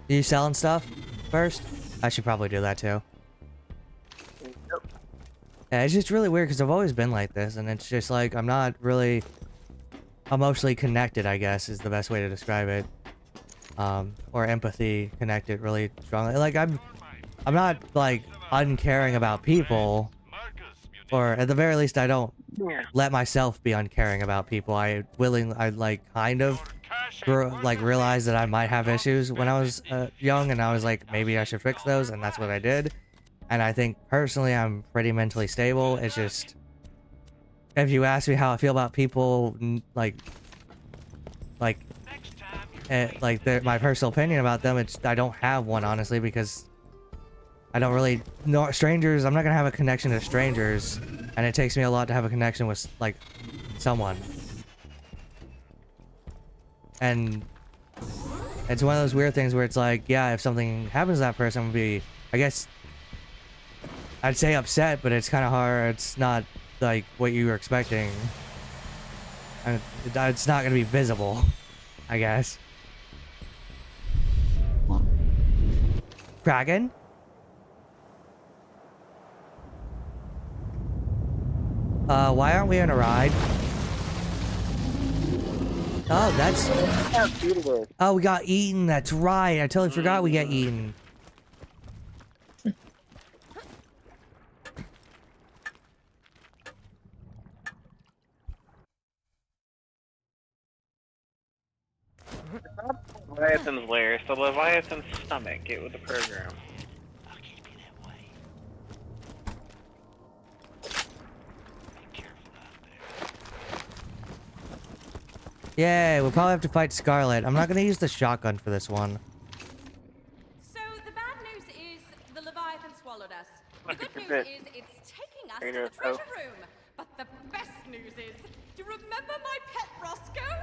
You selling stuff first? I should probably do that too. Yeah, it's just really weird because I've always been like this, and it's just like I'm not really emotionally connected, I guess is the best way to describe it. Or empathy connected really strongly. Like I'm not like uncaring about people, or at the very least I don't let myself be uncaring about people. I like kind of like realized that I might have issues when I was young, and I was like, maybe I should fix those, and that's what I did. And I think personally I'm pretty mentally stable. It's just, if you ask me how I feel about people, like my personal opinion about them, I don't have one, honestly, because I don't really know strangers. I'm not gonna have a connection to strangers, and it takes me a lot to have a connection with like someone. And it's one of those weird things where it's like, yeah, if something happens to that person, I'm gonna be, I guess I'd say upset, but it's kind of hard. It's not like what you were expecting, and it's not gonna be visible, I guess. Kraken? Why aren't we on a ride? Oh, that's... Oh, we got eaten. That's right. I totally forgot we got eaten. Leviathan's lair, so Leviathan's stomach, get with the program. Yay, we'll probably have to fight Scarlett. I'm not gonna use the shotgun for this one. So the bad news is the Leviathan swallowed us. The good news is it's taking us to the treasure room. But the best news is, do you remember my pet Roscoe?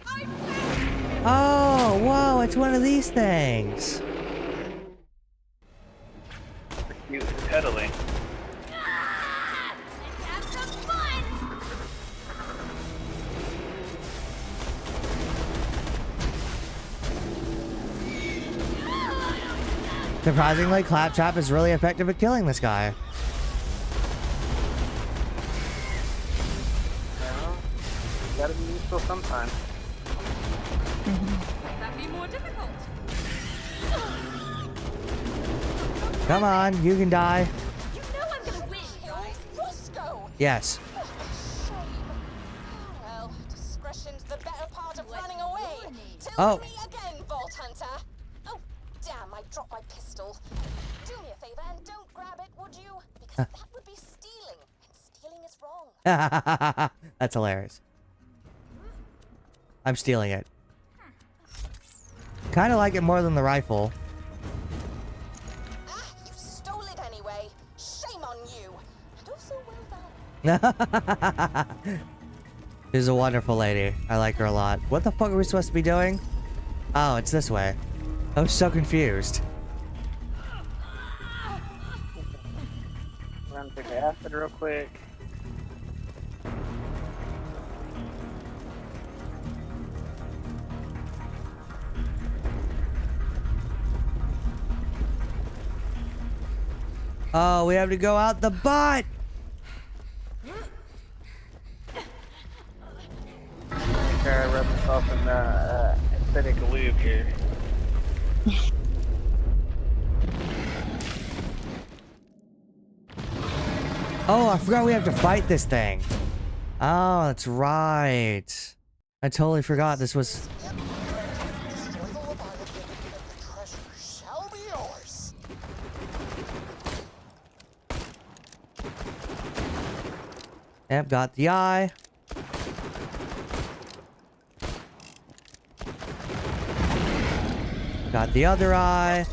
I found... Oh, whoa, it's one of these things. Cute and cuddly. Let's have some fun! Surprisingly, Claptrap is really effective at killing this guy. Well, gotta be useful sometime. That'd be more difficult. Come on, you can die. You know I'm gonna win, right? Roscoe! Yes. Shame. Oh. Me again, Vault Hunter. Oh, damn! I dropped my pistol. Do me a favor and don't grab it, would you? Because that would be stealing, and stealing is wrong. That's hilarious. I'm stealing it. Kind of like it more than the rifle. Ah, you stole it anyway. Shame on you. And also well done. She's a wonderful lady. I like her a lot. What the fuck are we supposed to be doing? Oh, it's this way. I was so confused. Run through the acid real quick. Oh, we have to go out the butt! Try to rub myself in the acidic lube here. Oh, I forgot we have to fight this thing. Oh, that's right. I totally forgot this was... Destroy the Leviathan and the treasure shall be yours. Yep, got the eye. Got the other eye.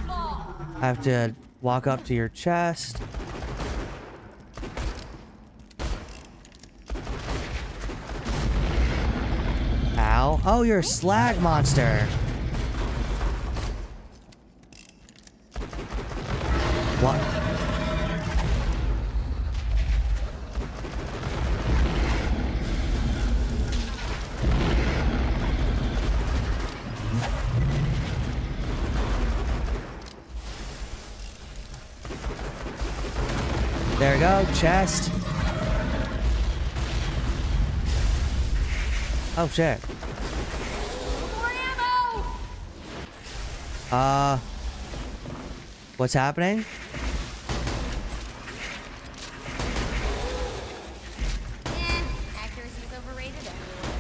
I have to walk up to your chest. Ow. Oh, you're a slag monster. What? There we go, chest. Oh shit. What's happening? Accuracy's overrated anyway.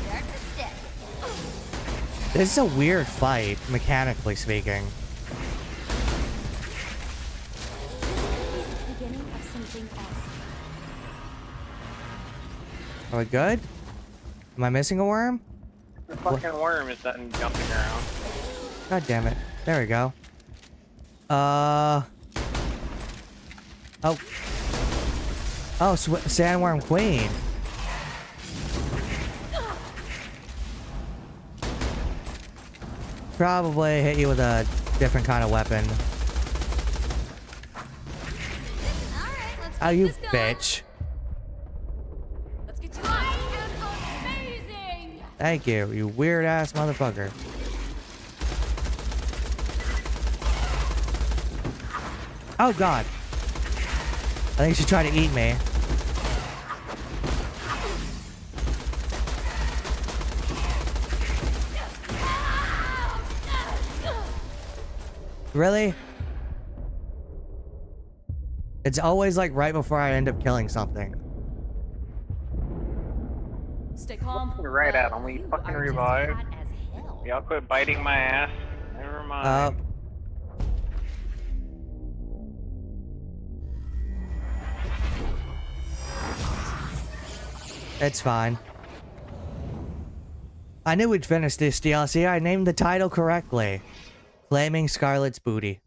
Start to stick. This is a weird fight, mechanically speaking. Beginning of something awesome. Are we good? Am I missing a worm? The fucking worm is done jumping around. God damn it. There we go. Oh. Oh, Sandworm Queen. Probably hit you with a different kind of weapon. Alright, let's Oh, keep you this going. bitch. Let's get to it. I am amazing! Thank you, you weird ass motherfucker. Oh god. I think she tried to eat me. Really? It's always like right before I end up killing something. Stay calm. Right at him. We You fucking are just revived. hot as hell. Y'all quit biting my ass. Never mind. It's fine. I knew we'd finish this DLC. I named the title correctly. Claiming Scarlett's booty.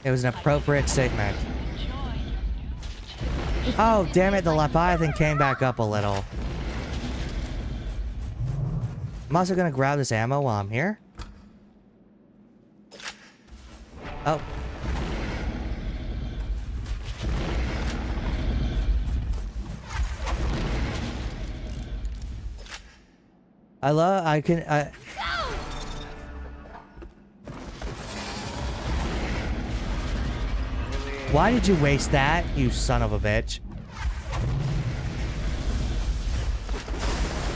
It was an appropriate statement. Oh, damn it, the Leviathan came back up a little. I'm also gonna grab this ammo while I'm here. Oh. Why did you waste that, you son of a bitch?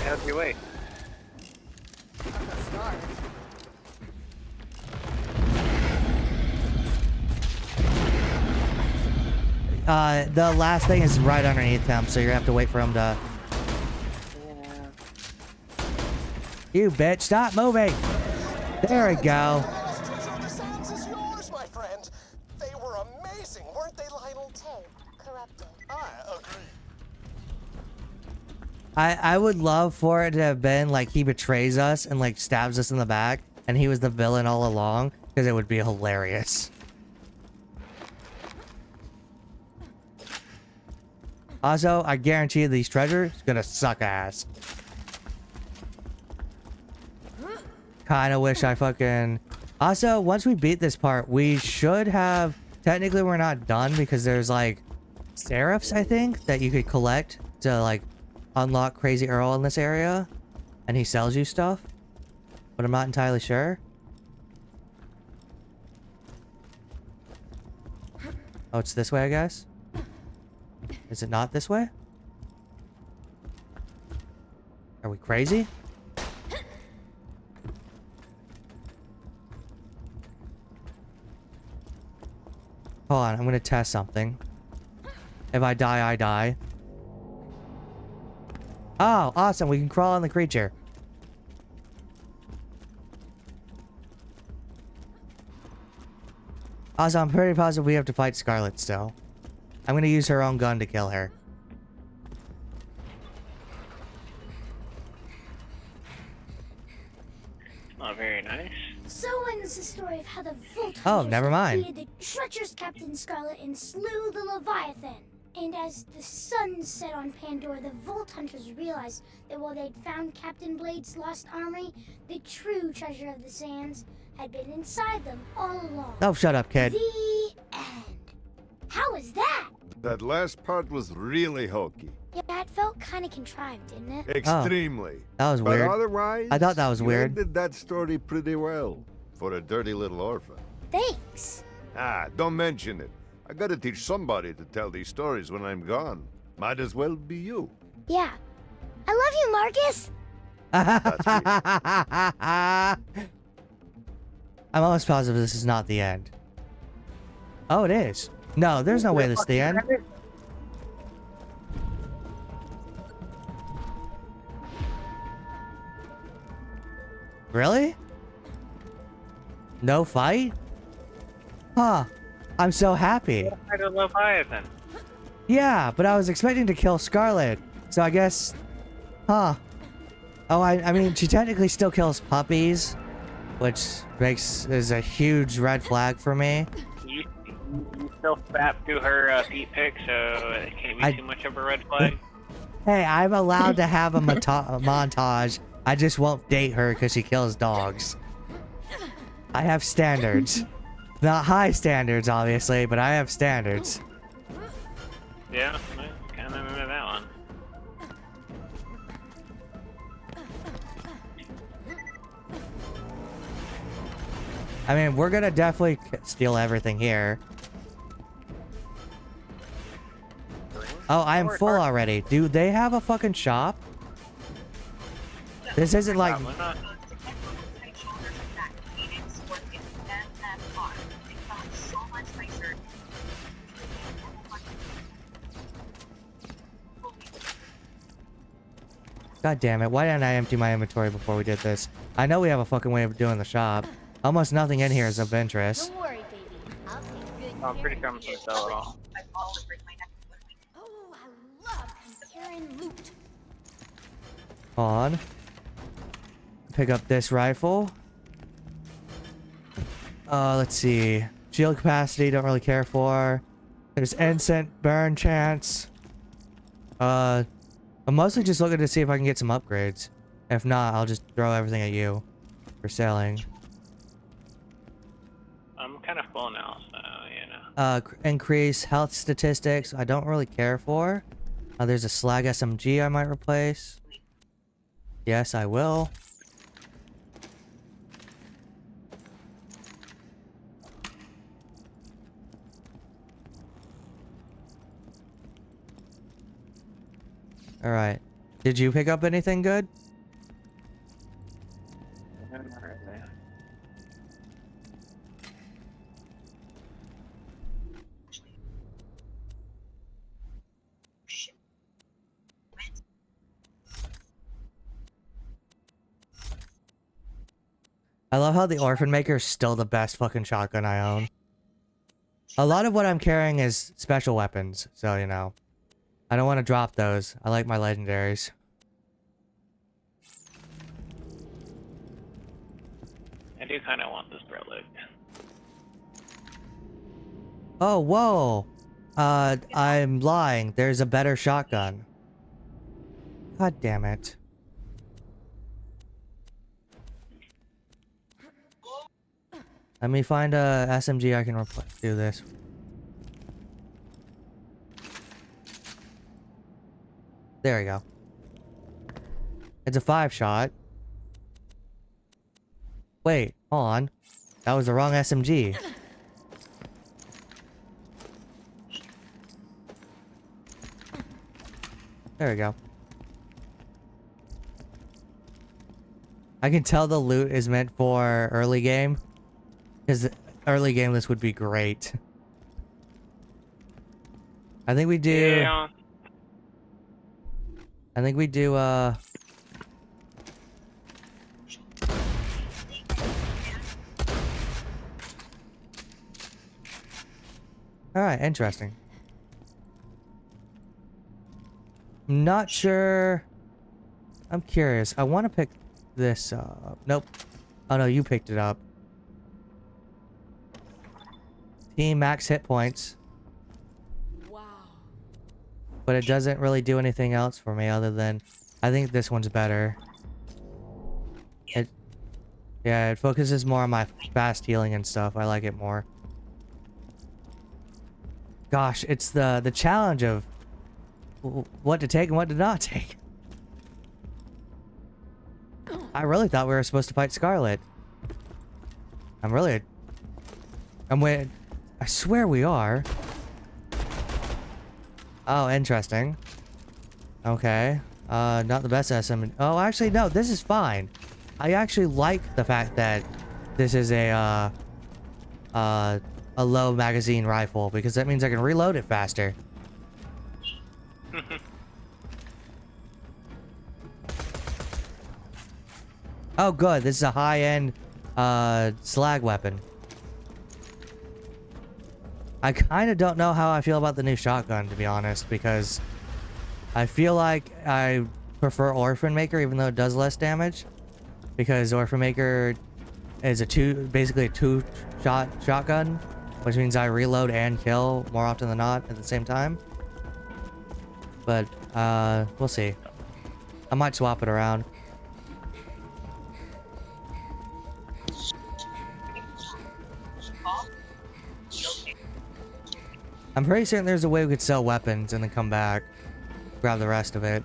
How'd you wait? The last thing is right underneath him, so you're gonna have to wait for him to... Yeah. You bitch, stop moving! There we go. The sounds is yours, my friend. They were amazing, weren't they, Lionel? Tay, corrupted. I agree. I would love for it to have been like he betrays us and like stabs us in the back and he was the villain all along, because it would be hilarious. Also, I guarantee these treasures gonna suck ass. Kinda wish I fucking... Also, once we beat this part, we should have... Technically, we're not done because there's like seraphs, I think, that you could collect to like unlock Crazy Earl in this area. And he sells you stuff. But I'm not entirely sure. Oh, it's this way, I guess? Is it not this way? Are we crazy? Hold on, I'm gonna test something. If I die, I die. Oh, awesome, we can crawl on the creature. Also, I'm pretty positive we have to fight Scarlett still. I'm gonna use her own gun to kill her. Not very nice. So ends the story of how the Vault Oh, Hunters never mind. defeated the treacherous Captain Scarlett and slew the Leviathan. And as the sun set on Pandora, the Vault Hunters realized that while they'd found Captain Blade's lost armory, the true treasure of the sands had been inside them all along. Oh, shut up, kid. The end. How was that? That last part was really hokey. Yeah, it felt kind of contrived, didn't it? Extremely. That was But weird. otherwise, I thought that was you weird. ended that story pretty well for a dirty little orphan. Thanks. Ah, don't mention it. I gotta teach somebody to tell these stories when I'm gone. Might as well be you. Yeah. I love you, Marcus. I'm almost positive this is not the end. Oh, it is. No, there's no way this is the end. Really? No fight? Huh. I'm so happy. Fight a Leviathan. Yeah, but I was expecting to kill Scarlett. So I guess... Huh. Oh, I mean, she technically still kills puppies. Which is a huge red flag for me. You still fap to her feet pic, so it can't be too much of a red flag. Hey, I'm allowed to have a montage. I just won't date her because she kills dogs. I have standards. Not high standards, obviously, but I have standards. Yeah, I kind of remember that one. I mean, we're gonna definitely steal everything here. Oh, I am full already. Do they have a fucking shop? This isn't like... Probably not. God damn it, why didn't I empty my inventory before we did this? I know we have a fucking way of doing the shop. Almost nothing in here is of interest. Don't worry, baby. I'll take good I'm pretty sure I'm gonna sell it all. Oh, I love comparing loot. Hold on. Pick up this rifle. Let's see. Shield capacity, don't really care for. There's instant burn chance. I'm mostly just looking to see if I can get some upgrades. If not, I'll just throw everything at you for selling. I'm kind of full now, so you know. Increase health statistics. I don't really care for. There's a slag SMG I might replace. Yes, I will. All right. Did you pick up anything good? I love how the Orphan Maker is still the best fucking shotgun I own. A lot of what I'm carrying is special weapons, so, you know. I don't want to drop those. I like my legendaries. I do kind of want this relic. Oh, whoa! I'm lying. There's a better shotgun. God damn it. Let me find a SMG I can do this. There we go. It's a 5-shot. Wait, hold on. That was the wrong SMG. There we go. I can tell the loot is meant for early game. Because early game this would be great. I think we do... Yeah. I think we do, Alright, interesting. I'm not sure... I'm curious. I want to pick this up. Nope. Oh no, you picked it up. Team max hit points. Wow. But it doesn't really do anything else for me other than... I think this one's better. Yeah, it focuses more on my fast healing and stuff. I like it more. Gosh, it's the challenge of what to take and what to not take. I really thought we were supposed to fight Scarlett. I swear we are. Oh, interesting. Okay. Not the best SM. Oh, actually, no, this is fine. I actually like the fact that this is a low magazine rifle, because that means I can reload it faster. Oh, good. This is a high-end slag weapon. I kind of don't know how I feel about the new shotgun, to be honest, because I feel like I prefer Orphan Maker, even though it does less damage, because Orphan Maker is basically a two-shot shotgun, which means I reload and kill more often than not at the same time. But we'll see. I might swap it around. I'm pretty certain there's a way we could sell weapons and then come back, grab the rest of it.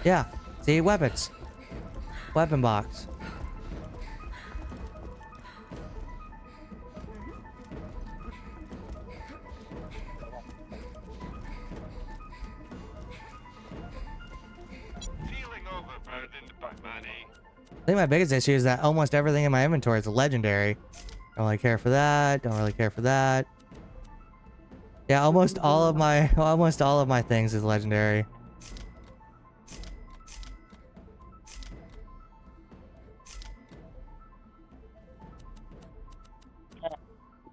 Yeah, see, weapons. Weapon box. I think my biggest issue is that almost everything in my inventory is legendary. Don't really care for that. Don't really care for that. Yeah, almost all of my things is legendary.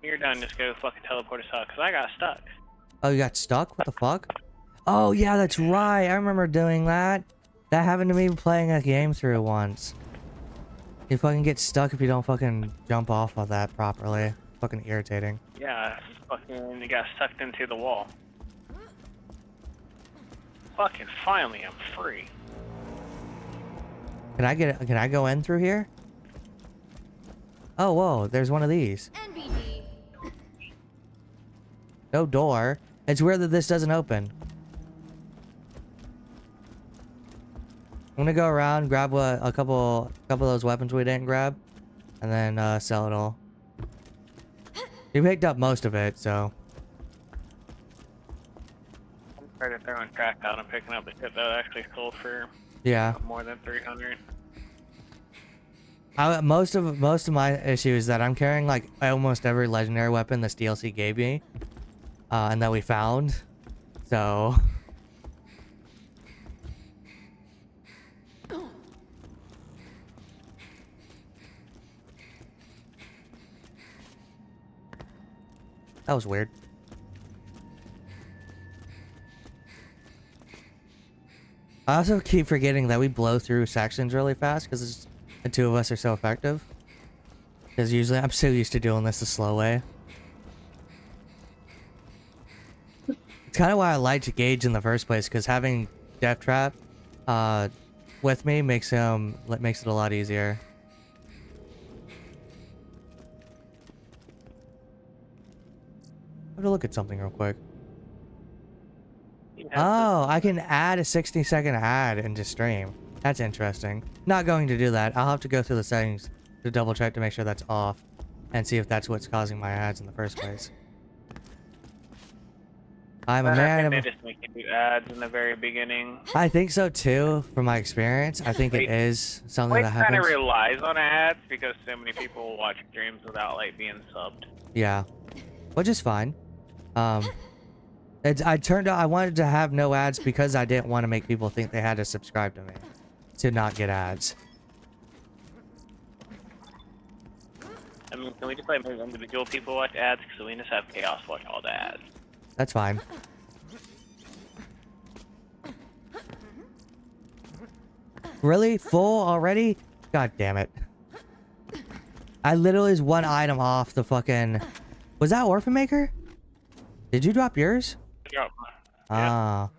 You're done, just go fucking teleport us out, because I got stuck. Oh, you got stuck? What the fuck? Oh, yeah, that's right. I remember doing that. That happened to me playing a game through once. You fucking get stuck if you don't fucking jump off of that properly. Fucking irritating. Yeah, fucking you got sucked into the wall. Fucking finally, I'm free. Can I go in through here? Oh, whoa, there's one of these. NBD. No door. It's weird that this doesn't open. I'm gonna go around, grab a couple of those weapons we didn't grab, and then sell it all. We picked up most of it, so. I'm trying to throw in crack out and picking up the shit that actually sold for Yeah. more than 300. Most of my issue is that I'm carrying like almost every legendary weapon this DLC gave me, and that we found. So that was weird. I also keep forgetting that we blow through sections really fast because the two of us are so effective. Because usually I'm so used to doing this the slow way. It's kind of why I like to Gage in the first place, because having Death Trap with me makes it a lot easier. I have to look at something real quick. Oh, I can add a 60-second ad into stream. That's interesting. Not going to do that. I'll have to go through the settings to double check to make sure that's off and see if that's what's causing my ads in the first place. I'm a man of... They just make you do ads in the very beginning. I think so too, from my experience. I think it is something that happens. Kind of relies on ads because so many people watch streams without like being subbed. Yeah, which is fine. I wanted to have no ads because I didn't want to make people think they had to subscribe to me to not get ads. I mean, can we just like make individual people watch ads? Because we just have Chaos watch all the ads. That's fine. Really? Full already? God damn it. I literally was one item off the fucking... Was that Orphan Maker? Did you drop yours? Drop mine. Ah.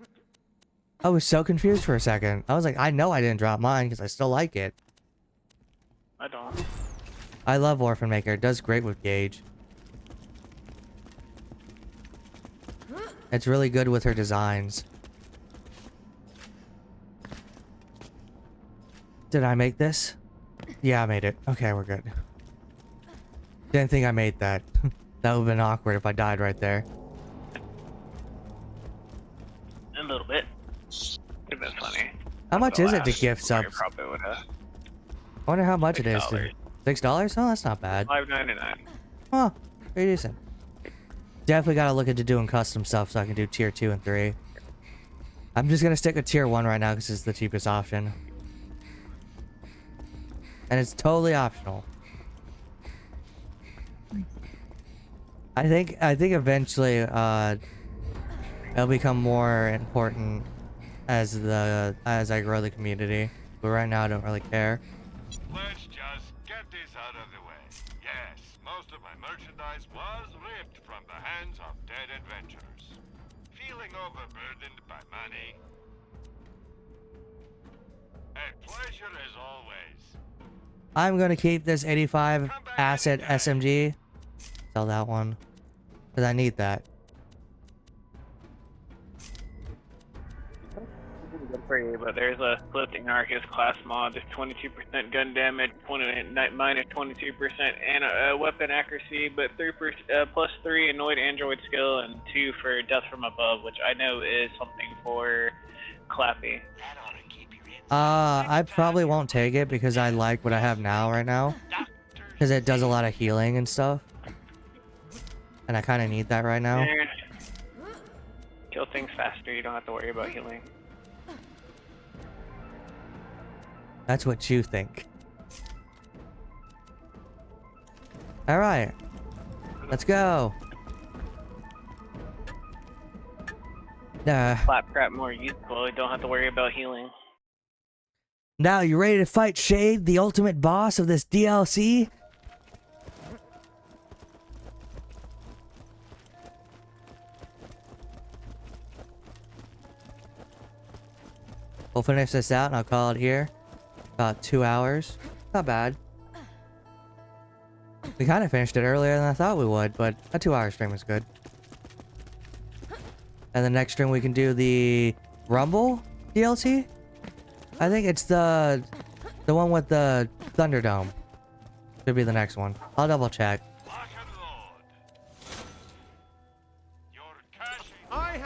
I was so confused for a second. I was like, I know I didn't drop mine because I still like it. I don't. I love Orphan Maker. It does great with Gage. It's really good with her designs. Did I make this? Yeah, I made it. Okay, we're good. Didn't think I made that. That would have been awkward if I died right there. A little bit. Would have been funny. How much is it to gift subs? Probably would have. I wonder how much it is. $6? Oh, that's not bad. $5.99. Oh, pretty decent. Definitely gotta look into doing custom stuff so I can do tier 2 and 3. I'm just gonna stick with tier 1 right now because it's the cheapest option. And it's totally optional. I think eventually it'll become more important as I grow the community. But right now I don't really care. Let's just get this out of the way. Yes, most of my merchandise was ripped from the hands of dead adventurers. Feeling overburdened by money? A pleasure as always. I'm gonna keep this 85 asset SMG. Sell that one. Because I need that. Good for you, but there's a Flipping Arcus class mod. There's 22% gun damage, minus 22% and weapon accuracy, but plus 3 annoyed android skill and 2 for death from above, which I know is something for Clappy. I probably won't take it because I like what I have now right now. Because it does a lot of healing and stuff. And I kind of need that right now. Kill things faster, you don't have to worry about healing. That's what you think. Alright. Let's go. Claptrap more useful, you don't have to worry about healing. Now, you ready to fight Shade, the ultimate boss of this DLC? We'll finish this out and I'll call it here. About 2 hours. Not bad. We kind of finished it earlier than I thought we would, but a 2-hour stream was good. And the next stream we can do the Rumble DLC? I think it's the one with the Thunderdome. Should be the next one. I'll double check.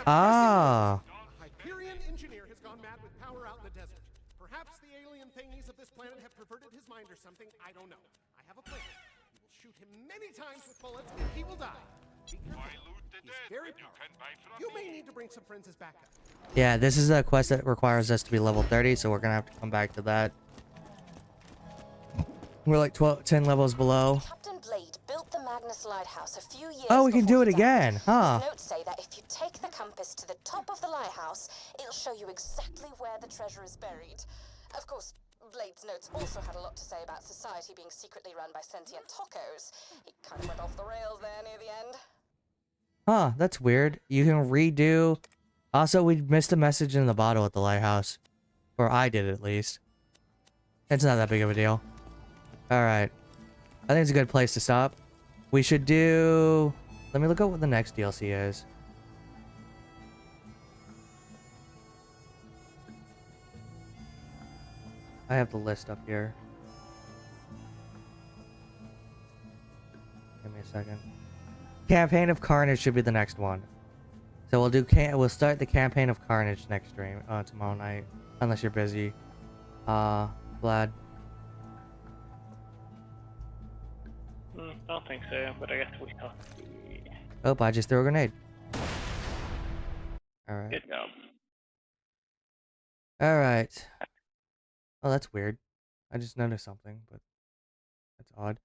Ah. Hyperion engineer has gone mad with power out in the desert. Perhaps the alien thingies of this planet have diverted his mind or something. I don't know. I have a plan. We will shoot him many times with bullets, and he will die. Be careful. Why loot the He's dead very when you powerful. can buy from You may me? need to bring some friends as backup. Yeah, this is a quest that requires us to be level 30, so we're gonna have to come back to that. We're like 10 levels below. Captain Blade built the Magnus Lighthouse a few years Oh, we can do before it he died. again, huh? His notes say that if you take the compass to the top of the lighthouse, it'll show you exactly where the treasure is buried. Of course, Blade's notes also had a lot to say about society being secretly run by sentient tacos. He kind of went off the rails there near the end. Huh, that's weird. You can redo... Also, we missed a message in the bottle at the lighthouse. Or I did, at least. It's not that big of a deal. Alright. I think it's a good place to stop. We should do... Let me look at what the next DLC is. I have the list up here. Give me a second. Campaign of Carnage should be the next one. So we'll start the Campaign of Carnage next stream tomorrow night, unless you're busy. Vlad. I don't think so, but I guess we shall see. Oh, I just threw a grenade. Alright. Good job. Alright. Oh, that's weird. I just noticed something, but that's odd.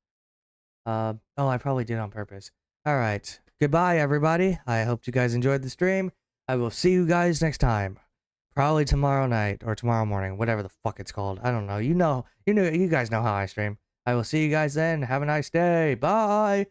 Oh, I probably did on purpose. Alright. Goodbye, everybody. I hope you guys enjoyed the stream. I will see you guys next time. Probably tomorrow night or tomorrow morning, whatever the fuck it's called. I don't know. You guys know how I stream. I will see you guys then. Have a nice day. Bye.